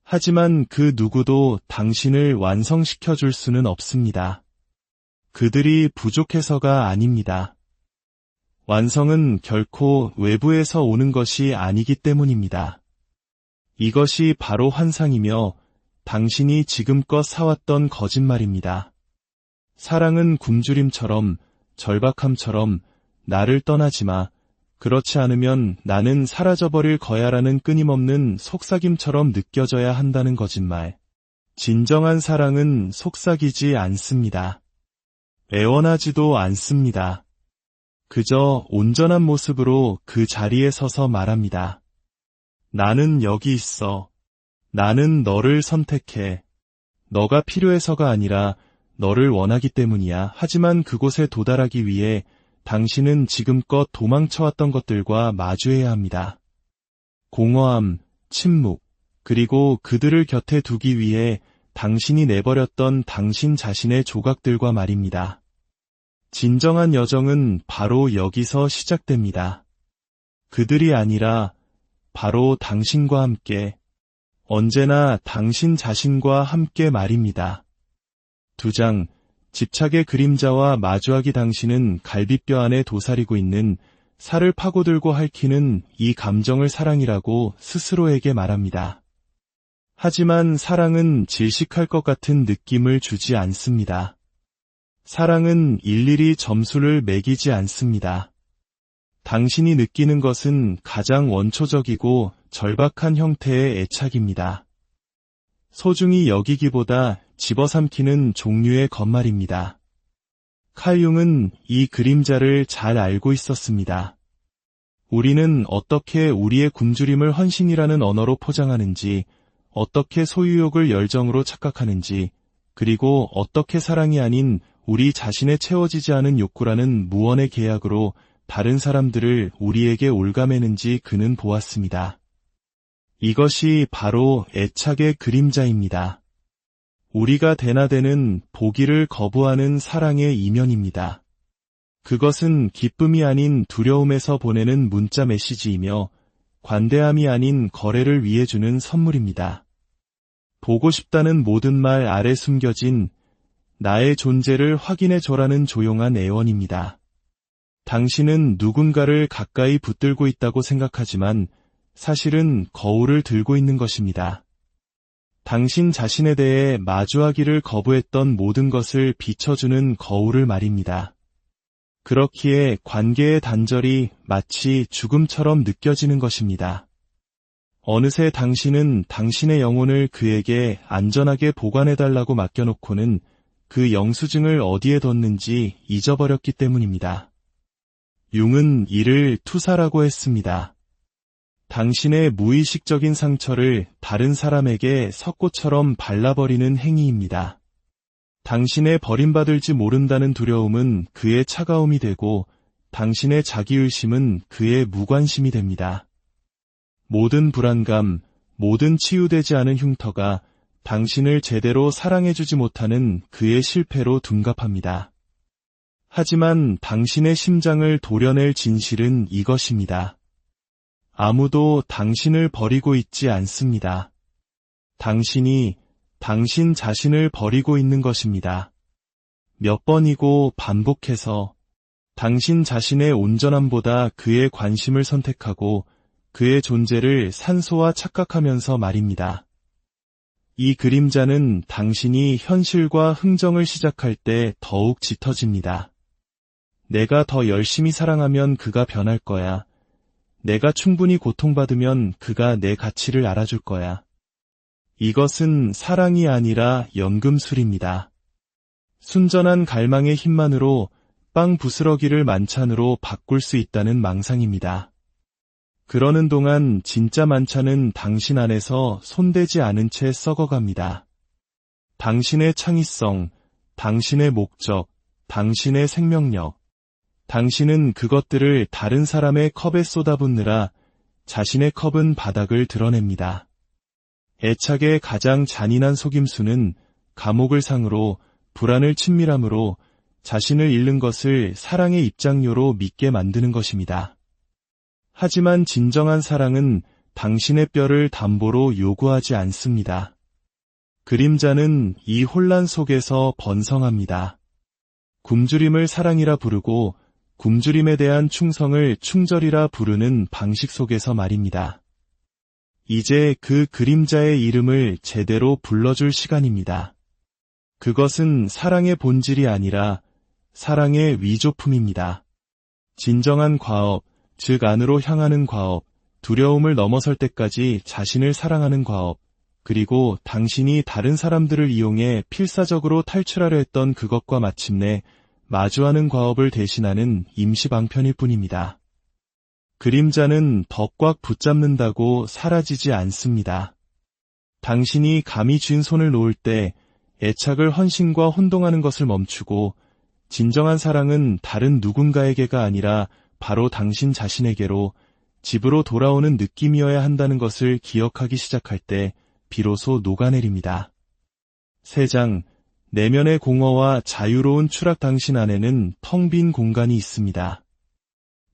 하지만 그 누구도 당신을 완성시켜줄 수는 없습니다. 그들이 부족해서가 아닙니다. 완성은 결코 외부에서 오는 것이 아니기 때문입니다. 이것이 바로 환상이며 당신이 지금껏 사왔던 거짓말입니다. 사랑은 굶주림처럼, 절박함처럼 나를 떠나지 마. 그렇지 않으면 나는 사라져버릴 거야라는 끊임없는 속삭임처럼 느껴져야 한다는 거짓말. 진정한 사랑은 속삭이지 않습니다. 애원하지도 않습니다. 그저 온전한 모습으로 그 자리에 서서 말합니다. 나는 여기 있어. 나는 너를 선택해. 너가 필요해서가 아니라 너를 원하기 때문이야. 하지만 그곳에 도달하기 위해 당신은 지금껏 도망쳐왔던 것들과 마주해야 합니다. 공허함, 침묵, 그리고 그들을 곁에 두기 위해 당신이 내버렸던 당신 자신의 조각들과 말입니다. 진정한 여정은 바로 여기서 시작됩니다. 그들이 아니라 바로 당신과 함께, 언제나 당신 자신과 함께 말입니다. 2장, 집착의 그림자와 마주하기. 당신은 갈비뼈 안에 도사리고 있는 살을 파고들고 핥히는 이 감정을 사랑이라고 스스로에게 말합니다. 하지만 사랑은 질식할 것 같은 느낌을 주지 않습니다. 사랑은 일일이 점수를 매기지 않습니다. 당신이 느끼는 것은 가장 원초적이고 절박한 형태의 애착입니다. 소중히 여기기보다 집어삼키는 종류의 것말입니다. 칼 융은 이 그림자를 잘 알고 있었습니다. 우리는 어떻게 우리의 굶주림을 헌신이라는 언어로 포장하는지, 어떻게 소유욕을 열정으로 착각하는지, 그리고 어떻게 사랑이 아닌 우리 자신의 채워지지 않은 욕구라는 무언의 계약으로 다른 사람들을 우리에게 올가매는지 그는 보았습니다. 이것이 바로 애착의 그림자입니다. 우리가 대나되는 보기를 거부하는 사랑의 이면입니다. 그것은 기쁨이 아닌 두려움에서 보내는 문자 메시지이며 관대함이 아닌 거래를 위해 주는 선물입니다. 보고 싶다는 모든 말 아래 숨겨진 나의 존재를 확인해줘라는 조용한 애원입니다. 당신은 누군가를 가까이 붙들고 있다고 생각하지만 사실은 거울을 들고 있는 것입니다. 당신 자신에 대해 마주하기를 거부했던 모든 것을 비춰주는 거울을 말입니다. 그렇기에 관계의 단절이 마치 죽음처럼 느껴지는 것입니다. 어느새 당신은 당신의 영혼을 그에게 안전하게 보관해달라고 맡겨놓고는 그 영수증을 어디에 뒀는지 잊어버렸기 때문입니다. 융은 이를 투사라고 했습니다. 당신의 무의식적인 상처를 다른 사람에게 석고처럼 발라버리는 행위입니다. 당신의 버림받을지 모른다는 두려움은 그의 차가움이 되고 당신의 자기의심은 그의 무관심이 됩니다. 모든 불안감, 모든 치유되지 않은 흉터가 당신을 제대로 사랑해주지 못하는 그의 실패로 둔갑합니다. 하지만 당신의 심장을 도려낼 진실은 이것입니다. 아무도 당신을 버리고 있지 않습니다. 당신이 당신 자신을 버리고 있는 것입니다. 몇 번이고 반복해서 당신 자신의 온전함보다 그의 관심을 선택하고 그의 존재를 산소화 착각하면서 말입니다. 이 그림자는 당신이 현실과 흥정을 시작할 때 더욱 짙어집니다. 내가 더 열심히 사랑하면 그가 변할 거야. 내가 충분히 고통받으면 그가 내 가치를 알아줄 거야. 이것은 사랑이 아니라 연금술입니다. 순전한 갈망의 힘만으로 빵 부스러기를 만찬으로 바꿀 수 있다는 망상입니다. 그러는 동안 진짜 만찬은 당신 안에서 손대지 않은 채 썩어갑니다. 당신의 창의성, 당신의 목적, 당신의 생명력, 당신은 그것들을 다른 사람의 컵에 쏟아붓느라 자신의 컵은 바닥을 드러냅니다. 애착의 가장 잔인한 속임수는 감옥을 상으로, 불안을 친밀함으로 자신을 잃는 것을 사랑의 입장료로 믿게 만드는 것입니다. 하지만 진정한 사랑은 당신의 뼈를 담보로 요구하지 않습니다. 그림자는 이 혼란 속에서 번성합니다. 굶주림을 사랑이라 부르고 굶주림에 대한 충성을 충절이라 부르는 방식 속에서 말입니다. 이제 그 그림자의 이름을 제대로 불러줄 시간입니다. 그것은 사랑의 본질이 아니라 사랑의 위조품입니다. 진정한 과업, 즉 안으로 향하는 과업, 두려움을 넘어설 때까지 자신을 사랑하는 과업, 그리고 당신이 다른 사람들을 이용해 필사적으로 탈출하려 했던 그것과 마침내 마주하는 과업을 대신하는 임시 방편일 뿐입니다. 그림자는 더 꽉 붙잡는다고 사라지지 않습니다. 당신이 감히 쥔 손을 놓을 때 애착을 헌신과 혼동하는 것을 멈추고 진정한 사랑은 다른 누군가에게가 아니라 바로 당신 자신에게로 집으로 돌아오는 느낌이어야 한다는 것을 기억하기 시작할 때 비로소 녹아내립니다. 3장, 내면의 공허와 자유로운 추락. 당신 안에는 텅 빈 공간이 있습니다.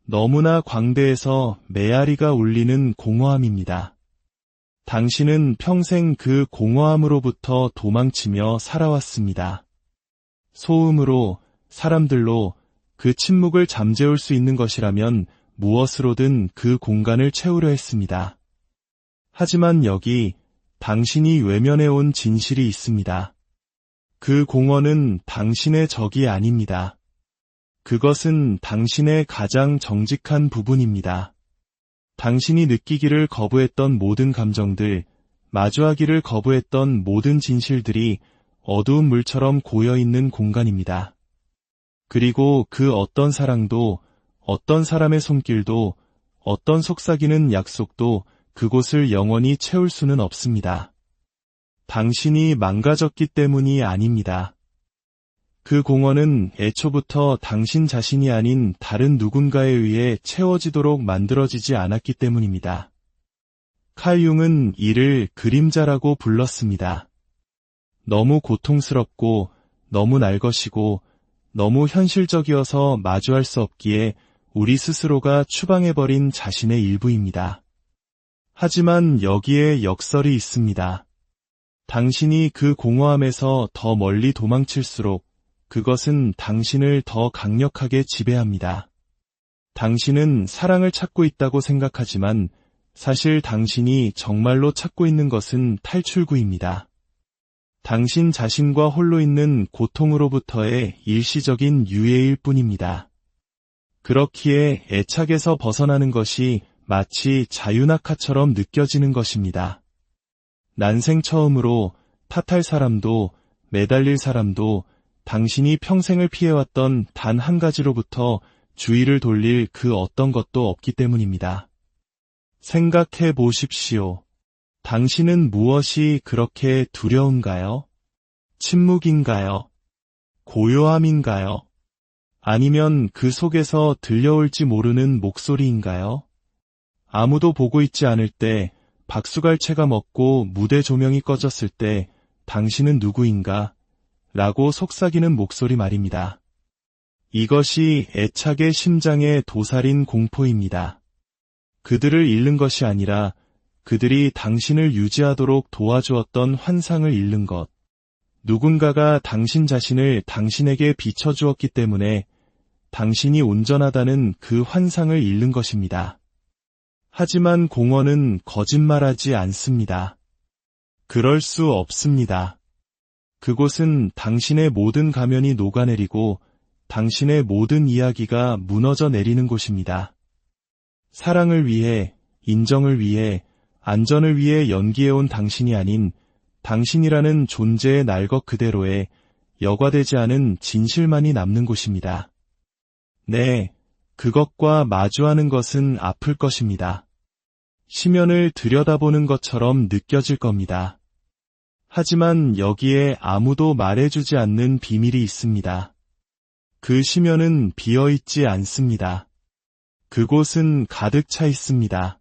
너무나 광대해서 메아리가 울리는 공허함입니다. 당신은 평생 그 공허함으로부터 도망치며 살아왔습니다. 소음으로, 사람들로 그 침묵을 잠재울 수 있는 것이라면 무엇으로든 그 공간을 채우려 했습니다. 하지만 여기 당신이 외면해온 진실이 있습니다. 그 공허는 당신의 적이 아닙니다. 그것은 당신의 가장 정직한 부분입니다. 당신이 느끼기를 거부했던 모든 감정들, 마주하기를 거부했던 모든 진실들이 어두운 물처럼 고여있는 공간입니다. 그리고 그 어떤 사랑도, 어떤 사람의 손길도, 어떤 속삭이는 약속도 그곳을 영원히 채울 수는 없습니다. 당신이 망가졌기 때문이 아닙니다. 그 공허는 애초부터 당신 자신이 아닌 다른 누군가에 의해 채워지도록 만들어지지 않았기 때문입니다. 칼 융은 이를 그림자라고 불렀습니다. 너무 고통스럽고, 너무 날것이고, 너무 현실적이어서 마주할 수 없기에 우리 스스로가 추방해버린 자신의 일부입니다. 하지만 여기에 역설이 있습니다. 당신이 그 공허함에서 더 멀리 도망칠수록 그것은 당신을 더 강력하게 지배합니다. 당신은 사랑을 찾고 있다고 생각하지만 사실 당신이 정말로 찾고 있는 것은 탈출구입니다. 당신 자신과 홀로 있는 고통으로부터의 일시적인 유예일 뿐입니다. 그렇기에 애착에서 벗어나는 것이 마치 자유낙하처럼 느껴지는 것입니다. 난생 처음으로 탓할 사람도 매달릴 사람도 당신이 평생을 피해왔던 단 한 가지로부터 주의를 돌릴 그 어떤 것도 없기 때문입니다. 생각해 보십시오. 당신은 무엇이 그렇게 두려운가요? 침묵인가요? 고요함인가요? 아니면 그 속에서 들려올지 모르는 목소리인가요? 아무도 보고 있지 않을 때, 박수갈채가 먹고 무대 조명이 꺼졌을 때 당신은 누구인가? 라고 속삭이는 목소리 말입니다. 이것이 애착의 심장에 도사린 공포입니다. 그들을 잃는 것이 아니라 그들이 당신을 유지하도록 도와주었던 환상을 잃는 것. 누군가가 당신 자신을 당신에게 비춰주었기 때문에 당신이 온전하다는 그 환상을 잃는 것입니다. 하지만 공허는 거짓말하지 않습니다. 그럴 수 없습니다. 그곳은 당신의 모든 가면이 녹아내리고 당신의 모든 이야기가 무너져 내리는 곳입니다. 사랑을 위해, 인정을 위해, 안전을 위해 연기해온 당신이 아닌 당신이라는 존재의 날것 그대로에 여과되지 않은 진실만이 남는 곳입니다. 네, 그것과 마주하는 것은 아플 것입니다. 심연을 들여다보는 것처럼 느껴질 겁니다. 하지만 여기에 아무도 말해주지 않는 비밀이 있습니다. 그 심연은 비어있지 않습니다. 그곳은 가득 차 있습니다.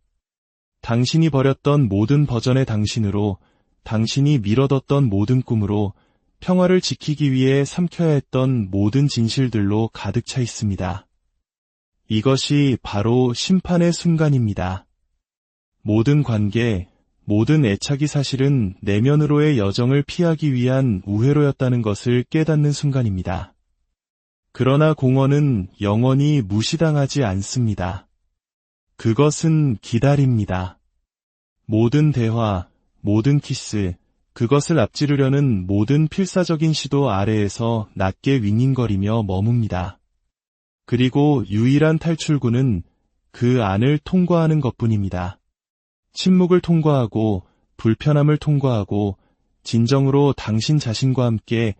당신이 버렸던 모든 버전의 당신으로, 당신이 미뤄뒀던 모든 꿈으로, 평화를 지키기 위해 삼켜야 했던 모든 진실들로 가득 차 있습니다. 이것이 바로 심판의 순간입니다. 모든 관계, 모든 애착이 사실은 내면으로의 여정을 피하기 위한 우회로였다는 것을 깨닫는 순간입니다. 그러나 공허는 영원히 무시당하지 않습니다. 그것은 기다립니다. 모든 대화, 모든 키스, 그것을 앞지르려는 모든 필사적인 시도 아래에서 낮게 윙윙거리며 머뭅니다. 그리고 유일한 탈출구는 그 안을 통과하는 것뿐입니다. 침묵을 통과하고 불편함을 통과하고 진정으로 당신 자신과 함께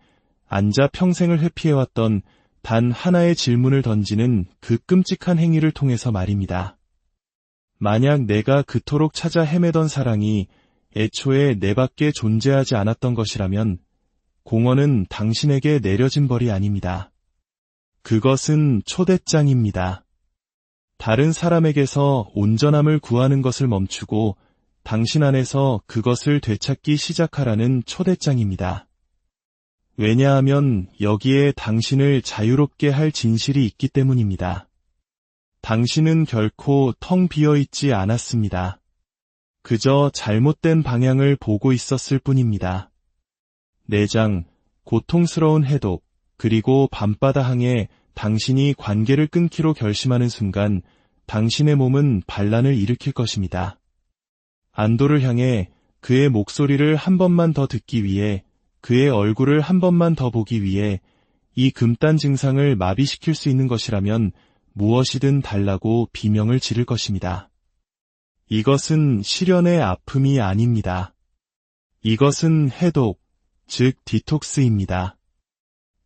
앉아 평생을 회피해왔던 단 하나의 질문을 던지는 그 끔찍한 행위를 통해서 말입니다. 만약 내가 그토록 찾아 헤매던 사랑이 애초에 내 밖에 존재하지 않았던 것이라면 공허는 당신에게 내려진 벌이 아닙니다. 그것은 초대장입니다. 다른 사람에게서 온전함을 구하는 것을 멈추고 당신 안에서 그것을 되찾기 시작하라는 초대장입니다. 왜냐하면 여기에 당신을 자유롭게 할 진실이 있기 때문입니다. 당신은 결코 텅 비어있지 않았습니다. 그저 잘못된 방향을 보고 있었을 뿐입니다. 내장, 고통스러운 해독, 그리고 밤바다 항에 당신이 관계를 끊기로 결심하는 순간 당신의 몸은 반란을 일으킬 것입니다. 안도를 향해 그의 목소리를 한 번만 더 듣기 위해, 그의 얼굴을 한 번만 더 보기 위해 이 금단 증상을 마비시킬 수 있는 것이라면 무엇이든 달라고 비명을 지를 것입니다. 이것은 실연의 아픔이 아닙니다. 이것은 해독, 즉 디톡스입니다.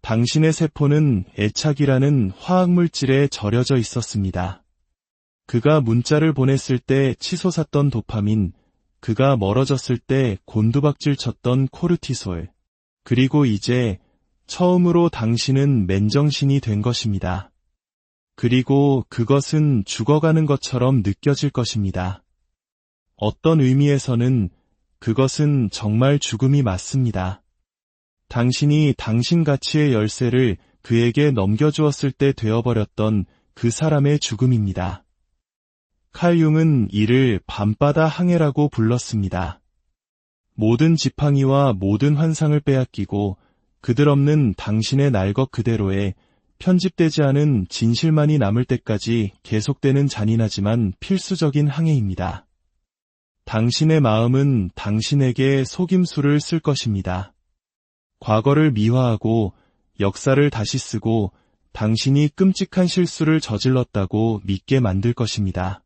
당신의 세포는 애착이라는 화학물질에 절여져 있었습니다. 그가 문자를 보냈을 때 치솟았던 도파민, 그가 멀어졌을 때 곤두박질 쳤던 코르티솔, 그리고 이제 처음으로 당신은 맨정신이 된 것입니다. 그리고 그것은 죽어가는 것처럼 느껴질 것입니다. 어떤 의미에서는 그것은 정말 죽음이 맞습니다. 당신이 당신 가치의 열쇠를 그에게 넘겨주었을 때 되어버렸던 그 사람의 죽음입니다. 칼 융은 이를 밤바다 항해라고 불렀습니다. 모든 지팡이와 모든 환상을 빼앗기고 그들 없는 당신의 날 것 그대로의 편집되지 않은 진실만이 남을 때까지 계속되는 잔인하지만 필수적인 항해입니다. 당신의 마음은 당신에게 속임수를 쓸 것입니다. 과거를 미화하고 역사를 다시 쓰고 당신이 끔찍한 실수를 저질렀다고 믿게 만들 것입니다.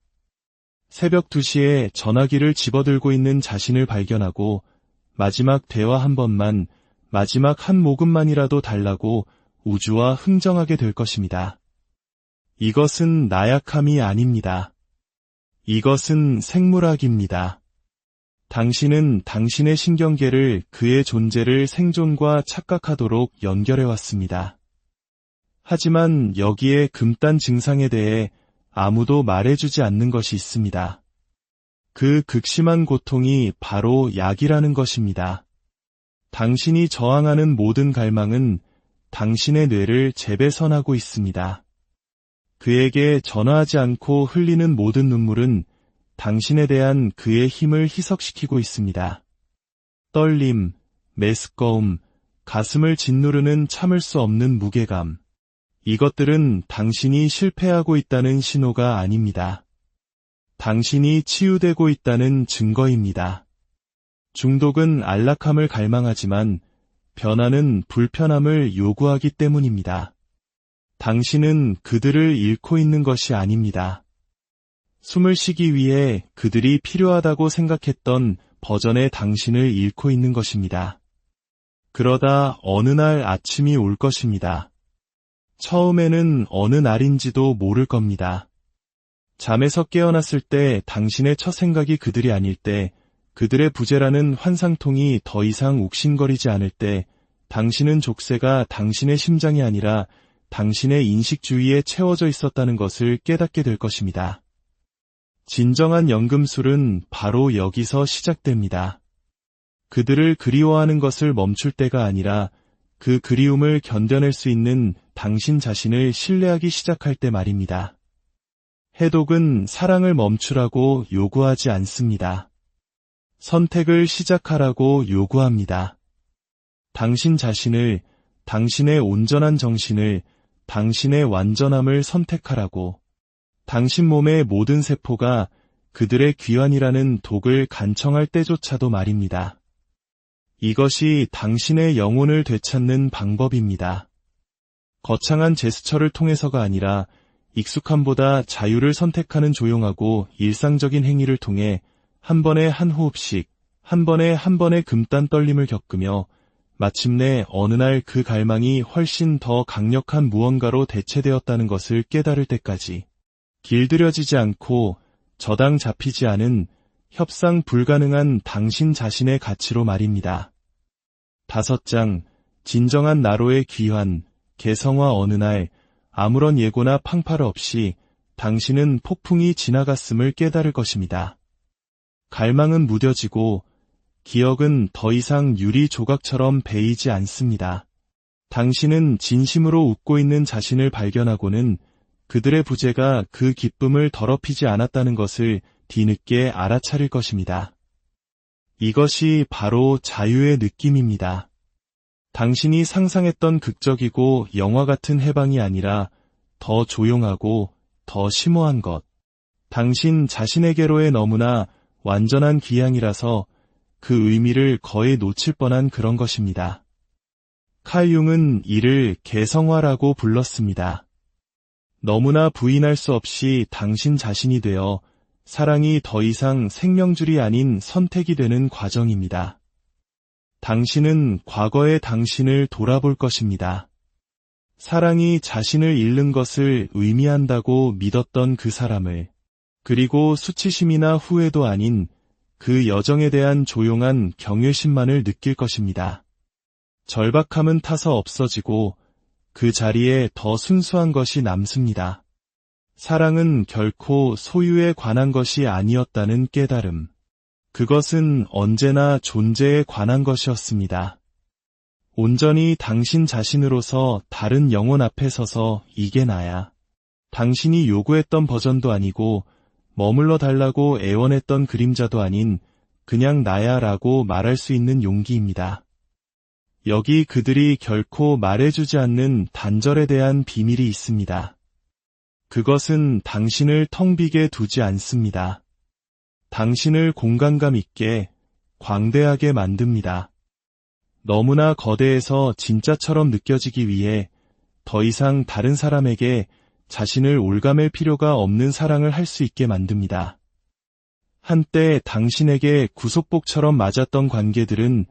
새벽 2시에 전화기를 집어들고 있는 자신을 발견하고 마지막 대화 한 번만, 마지막 한 모금만이라도 달라고 우주와 흥정하게 될 것입니다. 이것은 나약함이 아닙니다. 이것은 생물학입니다. 당신은 당신의 신경계를 그의 존재를 생존과 착각하도록 연결해왔습니다. 하지만 여기에 금단 증상에 대해 아무도 말해주지 않는 것이 있습니다. 그 극심한 고통이 바로 약이라는 것입니다. 당신이 저항하는 모든 갈망은 당신의 뇌를 재배선하고 있습니다. 그에게 전화하지 않고 흘리는 모든 눈물은 당신에 대한 그의 힘을 희석시키고 있습니다. 떨림, 메스꺼움, 가슴을 짓누르는 참을 수 없는 무게감. 이것들은 당신이 실패하고 있다는 신호가 아닙니다. 당신이 치유되고 있다는 증거입니다. 중독은 안락함을 갈망하지만 변화는 불편함을 요구하기 때문입니다. 당신은 그들을 잃고 있는 것이 아닙니다. 숨을 쉬기 위해 그들이 필요하다고 생각했던 버전의 당신을 잃고 있는 것입니다. 그러다 어느 날 아침이 올 것입니다. 처음에는 어느 날인지도 모를 겁니다. 잠에서 깨어났을 때 당신의 첫 생각이 그들이 아닐 때, 그들의 부재라는 환상통이 더 이상 욱신거리지 않을 때, 당신은 족쇄가 당신의 심장이 아니라 당신의 인식주의에 채워져 있었다는 것을 깨닫게 될 것입니다. 진정한 연금술은 바로 여기서 시작됩니다. 그들을 그리워하는 것을 멈출 때가 아니라 그 그리움을 견뎌낼 수 있는 당신 자신을 신뢰하기 시작할 때 말입니다. 해독은 사랑을 멈추라고 요구하지 않습니다. 선택을 시작하라고 요구합니다. 당신 자신을, 당신의 온전한 정신을, 당신의 완전함을 선택하라고. 당신 몸의 모든 세포가 그들의 귀환이라는 독을 간청할 때조차도 말입니다. 이것이 당신의 영혼을 되찾는 방법입니다. 거창한 제스처를 통해서가 아니라 익숙함보다 자유를 선택하는 조용하고 일상적인 행위를 통해 한 번에 한 호흡씩, 한 번에 한 번의 금단 떨림을 겪으며 마침내 어느 날 그 갈망이 훨씬 더 강력한 무언가로 대체되었다는 것을 깨달을 때까지 길들여지지 않고 저당 잡히지 않은 협상 불가능한 당신 자신의 가치로 말입니다. 5장 진정한 나로의 귀환, 개성화. 어느 날 아무런 예고나 팡파르 없이 당신은 폭풍이 지나갔음을 깨달을 것입니다. 갈망은 무뎌지고 기억은 더 이상 유리 조각처럼 베이지 않습니다. 당신은 진심으로 웃고 있는 자신을 발견하고는 그들의 부재가 그 기쁨을 더럽히지 않았다는 것을 뒤늦게 알아차릴 것입니다. 이것이 바로 자유의 느낌입니다. 당신이 상상했던 극적이고 영화 같은 해방이 아니라 더 조용하고 더 심오한 것. 당신 자신에게로의 너무나 완전한 기향이라서 그 의미를 거의 놓칠 뻔한 그런 것입니다. 칼 융은 이를 개성화라고 불렀습니다. 너무나 부인할 수 없이 당신 자신이 되어 사랑이 더 이상 생명줄이 아닌 선택이 되는 과정입니다. 당신은 과거의 당신을 돌아볼 것입니다. 사랑이 자신을 잃는 것을 의미한다고 믿었던 그 사람을, 그리고 수치심이나 후회도 아닌 그 여정에 대한 조용한 경외심만을 느낄 것입니다. 절박함은 타서 없어지고 그 자리에 더 순수한 것이 남습니다. 사랑은 결코 소유에 관한 것이 아니었다는 깨달음. 그것은 언제나 존재에 관한 것이었습니다. 온전히 당신 자신으로서 다른 영혼 앞에 서서 이게 나야. 당신이 요구했던 버전도 아니고 머물러 달라고 애원했던 그림자도 아닌 그냥 나야 라고 말할 수 있는 용기입니다. 여기 그들이 결코 말해주지 않는 단절에 대한 비밀이 있습니다. 그것은 당신을 텅 비게 두지 않습니다. 당신을 공간감 있게, 광대하게 만듭니다. 너무나 거대해서 진짜처럼 느껴지기 위해 더 이상 다른 사람에게 자신을 올가맬 필요가 없는 사랑을 할 수 있게 만듭니다. 한때 당신에게 구속복처럼 맞았던 관계들은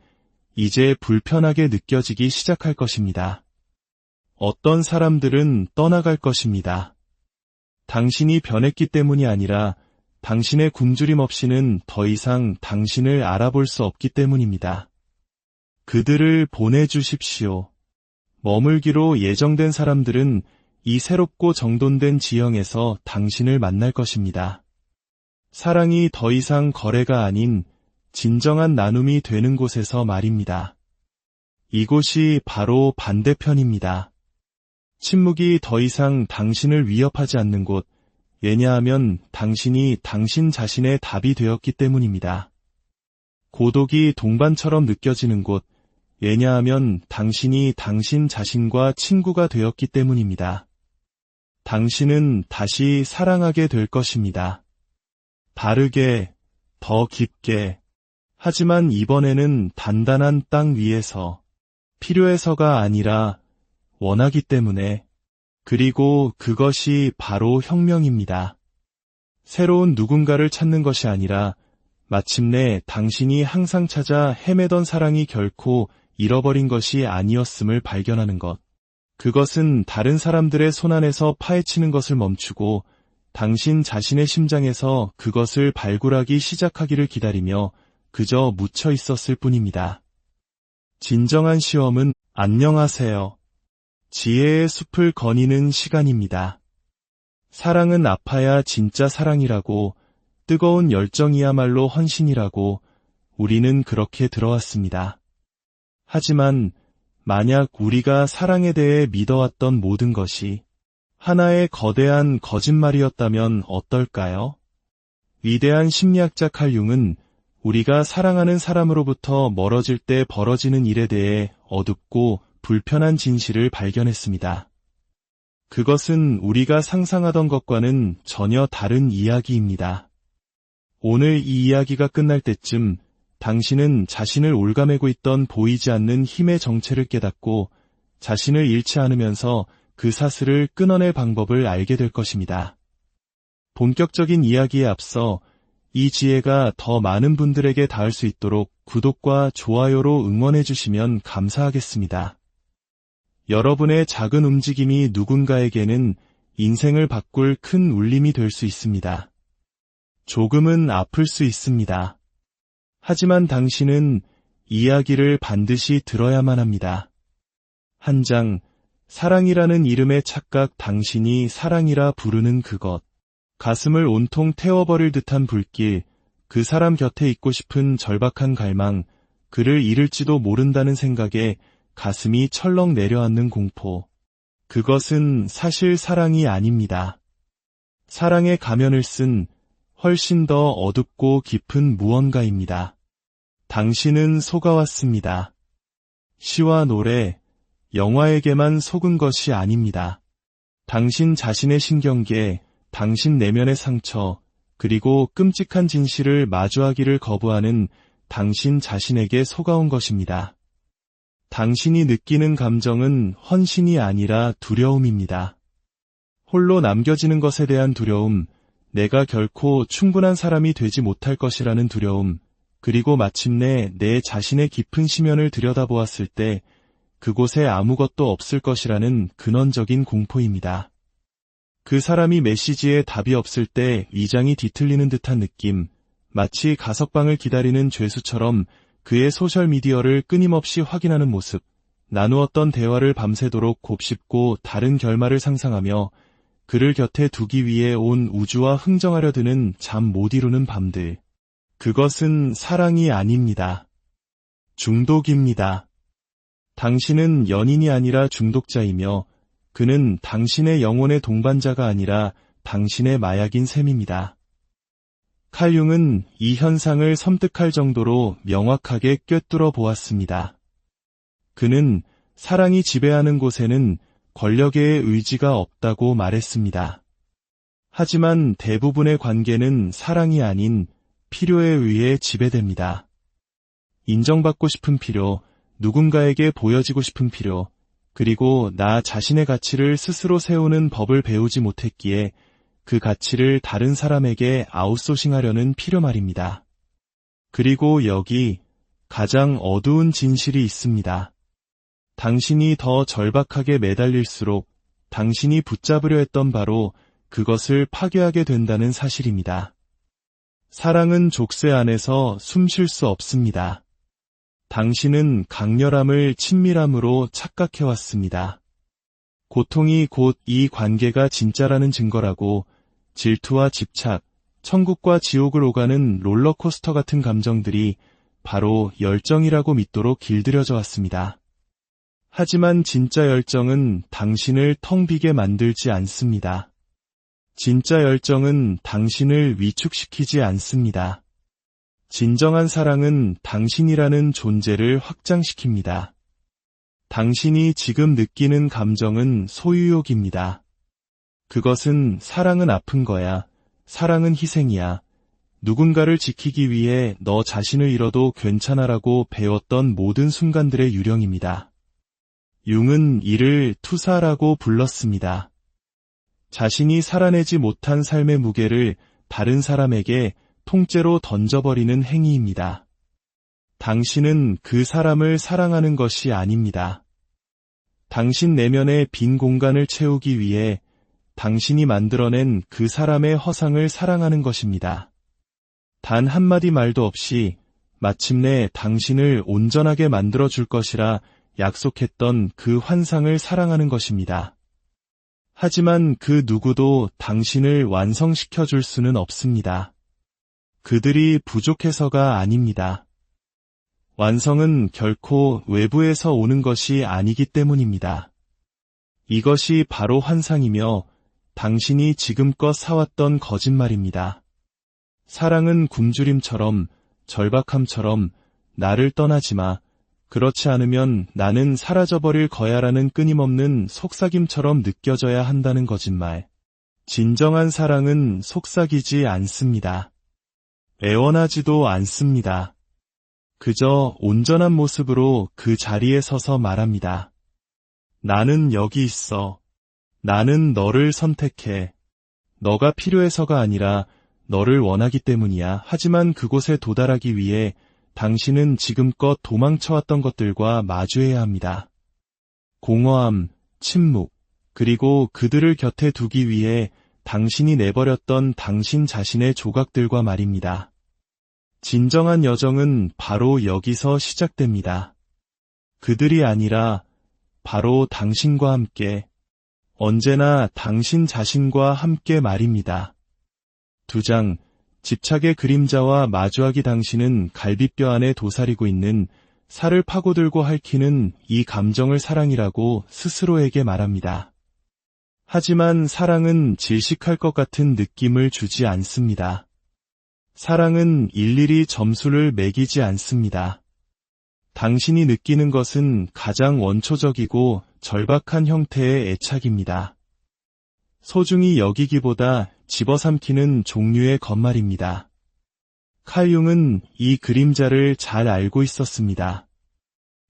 이제 불편하게 느껴지기 시작할 것입니다. 어떤 사람들은 떠나갈 것입니다. 당신이 변했기 때문이 아니라 당신의 굶주림 없이는 더 이상 당신을 알아볼 수 없기 때문입니다. 그들을 보내주십시오. 머물기로 예정된 사람들은 이 새롭고 정돈된 지형에서 당신을 만날 것입니다. 사랑이 더 이상 거래가 아닌 진정한 나눔이 되는 곳에서 말입니다. 이곳이 바로 반대편입니다. 침묵이 더 이상 당신을 위협하지 않는 곳, 왜냐하면 당신이 당신 자신의 답이 되었기 때문입니다. 고독이 동반처럼 느껴지는 곳, 왜냐하면 당신이 당신 자신과 친구가 되었기 때문입니다. 당신은 다시 사랑하게 될 것입니다. 바르게, 더 깊게, 하지만 이번에는 단단한 땅 위에서, 필요해서가 아니라 원하기 때문에, 그리고 그것이 바로 혁명입니다. 새로운 누군가를 찾는 것이 아니라 마침내 당신이 항상 찾아 헤매던 사랑이 결코 잃어버린 것이 아니었음을 발견하는 것. 그것은 다른 사람들의 손안에서 파헤치는 것을 멈추고 당신 자신의 심장에서 그것을 발굴하기 시작하기를 기다리며 그저 묻혀 있었을 뿐입니다. 진정한 시험은 안녕하세요. 지혜의 숲을 거니는 시간입니다. 사랑은 아파야 진짜 사랑이라고, 뜨거운 열정이야말로 헌신이라고 우리는 그렇게 들어왔습니다. 하지만 만약 우리가 사랑에 대해 믿어왔던 모든 것이 하나의 거대한 거짓말이었다면 어떨까요? 위대한 심리학자 칼 융은 우리가 사랑하는 사람으로부터 멀어질 때 벌어지는 일에 대해 어둡고 불편한 진실을 발견했습니다. 그것은 우리가 상상하던 것과는 전혀 다른 이야기입니다. 오늘 이 이야기가 끝날 때쯤 당신은 자신을 올가매고 있던 보이지 않는 힘의 정체를 깨닫고 자신을 잃지 않으면서 그 사슬을 끊어낼 방법을 알게 될 것입니다. 본격적인 이야기에 앞서 이 지혜가 더 많은 분들에게 닿을 수 있도록 구독과 좋아요로 응원해 주시면 감사하겠습니다. 여러분의 작은 움직임이 누군가에게는 인생을 바꿀 큰 울림이 될 수 있습니다. 조금은 아플 수 있습니다. 하지만 당신은 이야기를 반드시 들어야만 합니다. 한 장, 사랑이라는 이름의 착각 당신이 사랑이라 부르는 그것. 가슴을 온통 태워버릴 듯한 불길, 그 사람 곁에 있고 싶은 절박한 갈망, 그를 잃을지도 모른다는 생각에 가슴이 철렁 내려앉는 공포. 그것은 사실 사랑이 아닙니다. 사랑의 가면을 쓴 훨씬 더 어둡고 깊은 무언가입니다. 당신은 속아왔습니다. 시와 노래, 영화에게만 속은 것이 아닙니다. 당신 자신의 신경계, 당신 내면의 상처, 그리고 끔찍한 진실을 마주하기를 거부하는 당신 자신에게 속아온 것입니다. 당신이 느끼는 감정은 헌신이 아니라 두려움입니다. 홀로 남겨지는 것에 대한 두려움, 내가 결코 충분한 사람이 되지 못할 것이라는 두려움, 그리고 마침내 내 자신의 깊은 심연을 들여다보았을 때 그곳에 아무것도 없을 것이라는 근원적인 공포입니다. 그 사람이 메시지에 답이 없을 때 위장이 뒤틀리는 듯한 느낌, 마치 가석방을 기다리는 죄수처럼 그의 소셜미디어를 끊임없이 확인하는 모습, 나누었던 대화를 밤새도록 곱씹고 다른 결말을 상상하며 그를 곁에 두기 위해 온 우주와 흥정하려 드는 잠 못 이루는 밤들. 그것은 사랑이 아닙니다. 중독입니다. 당신은 연인이 아니라 중독자이며 그는 당신의 영혼의 동반자가 아니라 당신의 마약인 셈입니다. 칼 융은 이 현상을 섬뜩할 정도로 명확하게 꿰뚫어 보았습니다. 그는 사랑이 지배하는 곳에는 권력의 의지가 없다고 말했습니다. 하지만 대부분의 관계는 사랑이 아닌 필요에 의해 지배됩니다. 인정받고 싶은 필요, 누군가에게 보여지고 싶은 필요, 그리고 나 자신의 가치를 스스로 세우는 법을 배우지 못했기에 그 가치를 다른 사람에게 아웃소싱하려는 필요 말입니다. 그리고 여기 가장 어두운 진실이 있습니다. 당신이 더 절박하게 매달릴수록 당신이 붙잡으려 했던 바로 그것을 파괴하게 된다는 사실입니다. 사랑은 족쇄 안에서 숨 쉴 수 없습니다. 당신은 강렬함을 친밀함으로 착각해왔습니다. 고통이 곧 이 관계가 진짜라는 증거라고 질투와 집착, 천국과 지옥을 오가는 롤러코스터 같은 감정들이 바로 열정이라고 믿도록 길들여져 왔습니다. 하지만 진짜 열정은 당신을 텅 비게 만들지 않습니다. 진짜 열정은 당신을 위축시키지 않습니다. 진정한 사랑은 당신이라는 존재를 확장시킵니다. 당신이 지금 느끼는 감정은 소유욕입니다. 그것은 사랑은 아픈 거야, 사랑은 희생이야, 누군가를 지키기 위해 너 자신을 잃어도 괜찮아라고 배웠던 모든 순간들의 유령입니다. 융은 이를 투사라고 불렀습니다. 자신이 살아내지 못한 삶의 무게를 다른 사람에게 통째로 던져버리는 행위입니다. 당신은 그 사람을 사랑하는 것이 아닙니다. 당신 내면의 빈 공간을 채우기 위해 당신이 만들어낸 그 사람의 허상을 사랑하는 것입니다. 단 한마디 말도 없이 마침내 당신을 온전하게 만들어줄 것이라 약속했던 그 환상을 사랑하는 것입니다. 하지만 그 누구도 당신을 완성시켜줄 수는 없습니다. 그들이 부족해서가 아닙니다. 완성은 결코 외부에서 오는 것이 아니기 때문입니다. 이것이 바로 환상이며 당신이 지금껏 사왔던 거짓말입니다. 사랑은 굶주림처럼, 절박함처럼 나를 떠나지 마, 그렇지 않으면 나는 사라져버릴 거야라는 끊임없는 속삭임처럼 느껴져야 한다는 거짓말. 진정한 사랑은 속삭이지 않습니다. 애원하지도 않습니다. 그저 온전한 모습으로 그 자리에 서서 말합니다. 나는 여기 있어. 나는 너를 선택해. 너가 필요해서가 아니라 너를 원하기 때문이야. 하지만 그곳에 도달하기 위해 당신은 지금껏 도망쳐왔던 것들과 마주해야 합니다. 공허함, 침묵, 그리고 그들을 곁에 두기 위해 당신이 내버렸던 당신 자신의 조각들과 말입니다. 진정한 여정은 바로 여기서 시작됩니다. 그들이 아니라 바로 당신과 함께, 언제나 당신 자신과 함께 말입니다. 2장, 집착의 그림자와 마주하기. 당신은 갈비뼈 안에 도사리고 있는 살을 파고들고 핥히는 이 감정을 사랑이라고 스스로에게 말합니다. 하지만 사랑은 질식할 것 같은 느낌을 주지 않습니다. 사랑은 일일이 점수를 매기지 않습니다. 당신이 느끼는 것은 가장 원초적이고 절박한 형태의 애착입니다. 소중히 여기기보다 집어삼키는 종류의 것말입니다. 칼 융은 이 그림자를 잘 알고 있었습니다.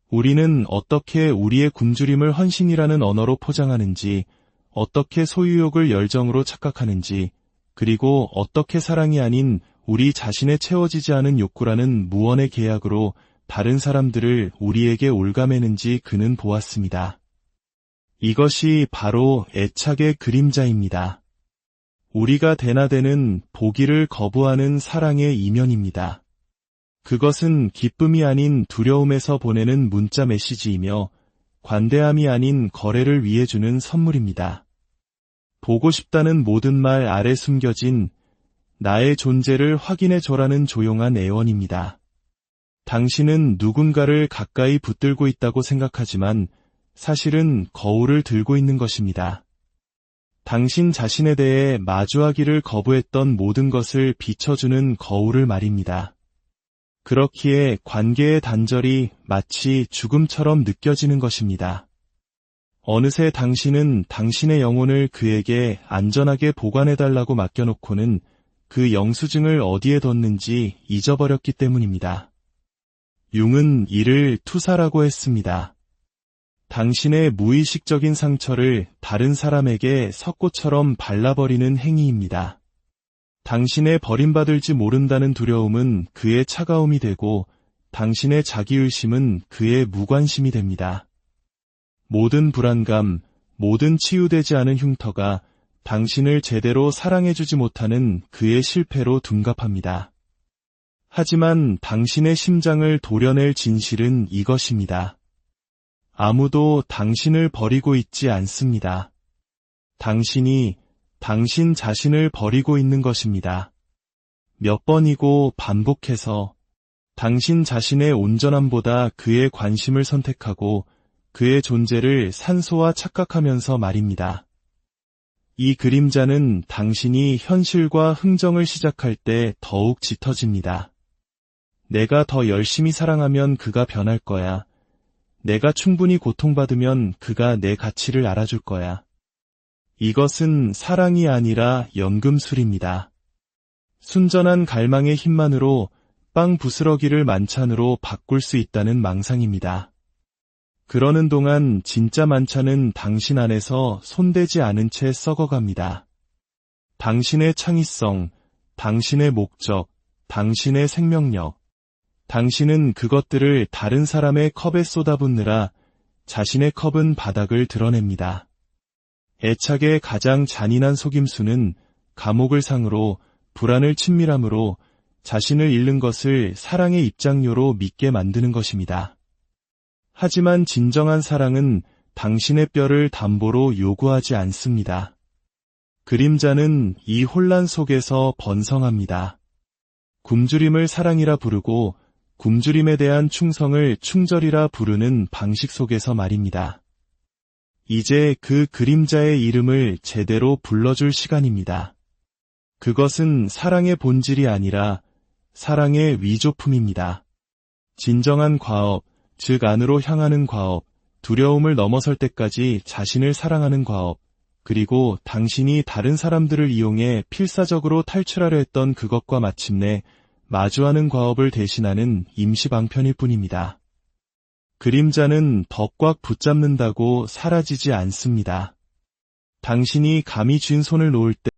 우리는 어떻게 우리의 굶주림을 헌신이라는 언어로 포장하는지, 어떻게 소유욕을 열정으로 착각하는지, 그리고 어떻게 사랑이 아닌 우리 자신의 채워지지 않은 욕구라는 무언의 계약으로 다른 사람들을 우리에게 올가매는지 그는 보았습니다. 이것이 바로 애착의 그림자입니다. 우리가 대나되는 보기를 거부하는 사랑의 이면입니다. 그것은 기쁨이 아닌 두려움에서 보내는 문자 메시지이며 관대함이 아닌 거래를 위해 주는 선물입니다. 보고 싶다는 모든 말 아래 숨겨진 나의 존재를 확인해줘라는 조용한 애원입니다. 당신은 누군가를 가까이 붙들고 있다고 생각하지만 사실은 거울을 들고 있는 것입니다. 당신 자신에 대해 마주하기를 거부했던 모든 것을 비춰주는 거울을 말입니다. 그렇기에 관계의 단절이 마치 죽음처럼 느껴지는 것입니다. 어느새 당신은 당신의 영혼을 그에게 안전하게 보관해달라고 맡겨놓고는 그 영수증을 어디에 뒀는지 잊어버렸기 때문입니다. 융은 이를 투사라고 했습니다. 당신의 무의식적인 상처를 다른 사람에게 석고처럼 발라버리는 행위입니다. 당신의 버림받을지 모른다는 두려움은 그의 차가움이 되고 당신의 자기의심은 그의 무관심이 됩니다. 모든 불안감, 모든 치유되지 않은 흉터가 당신을 제대로 사랑해주지 못하는 그의 실패로 둔갑합니다. 하지만 당신의 심장을 도려낼 진실은 이것입니다. 아무도 당신을 버리고 있지 않습니다. 당신이 당신 자신을 버리고 있는 것입니다. 몇 번이고 반복해서 당신 자신의 온전함보다 그의 관심을 선택하고 그의 존재를 산소화 착각하면서 말입니다. 이 그림자는 당신이 현실과 흥정을 시작할 때 더욱 짙어집니다. 내가 더 열심히 사랑하면 그가 변할 거야. 내가 충분히 고통받으면 그가 내 가치를 알아줄 거야. 이것은 사랑이 아니라 연금술입니다. 순전한 갈망의 힘만으로 빵 부스러기를 만찬으로 바꿀 수 있다는 망상입니다. 그러는 동안 진짜 만찬은 당신 안에서 손대지 않은 채 썩어갑니다. 당신의 창의성, 당신의 목적, 당신의 생명력, 당신은 그것들을 다른 사람의 컵에 쏟아붓느라 자신의 컵은 바닥을 드러냅니다. 애착의 가장 잔인한 속임수는 감옥을 상으로, 불안을 친밀함으로 자신을 잃는 것을 사랑의 입장료로 믿게 만드는 것입니다. 하지만 진정한 사랑은 당신의 뼈를 담보로 요구하지 않습니다. 그림자는 이 혼란 속에서 번성합니다. 굶주림을 사랑이라 부르고 굶주림에 대한 충성을 충절이라 부르는 방식 속에서 말입니다. 이제 그 그림자의 이름을 제대로 불러줄 시간입니다. 그것은 사랑의 본질이 아니라 사랑의 위조품입니다. 진정한 과업, 즉 안으로 향하는 과업, 두려움을 넘어설 때까지 자신을 사랑하는 과업, 그리고 당신이 다른 사람들을 이용해 필사적으로 탈출하려 했던 그것과 마침내 마주하는 과업을 대신하는 임시방편일 뿐입니다. 그림자는 더 꽉 붙잡는다고 사라지지 않습니다. 당신이 감히 쥔 손을 놓을 때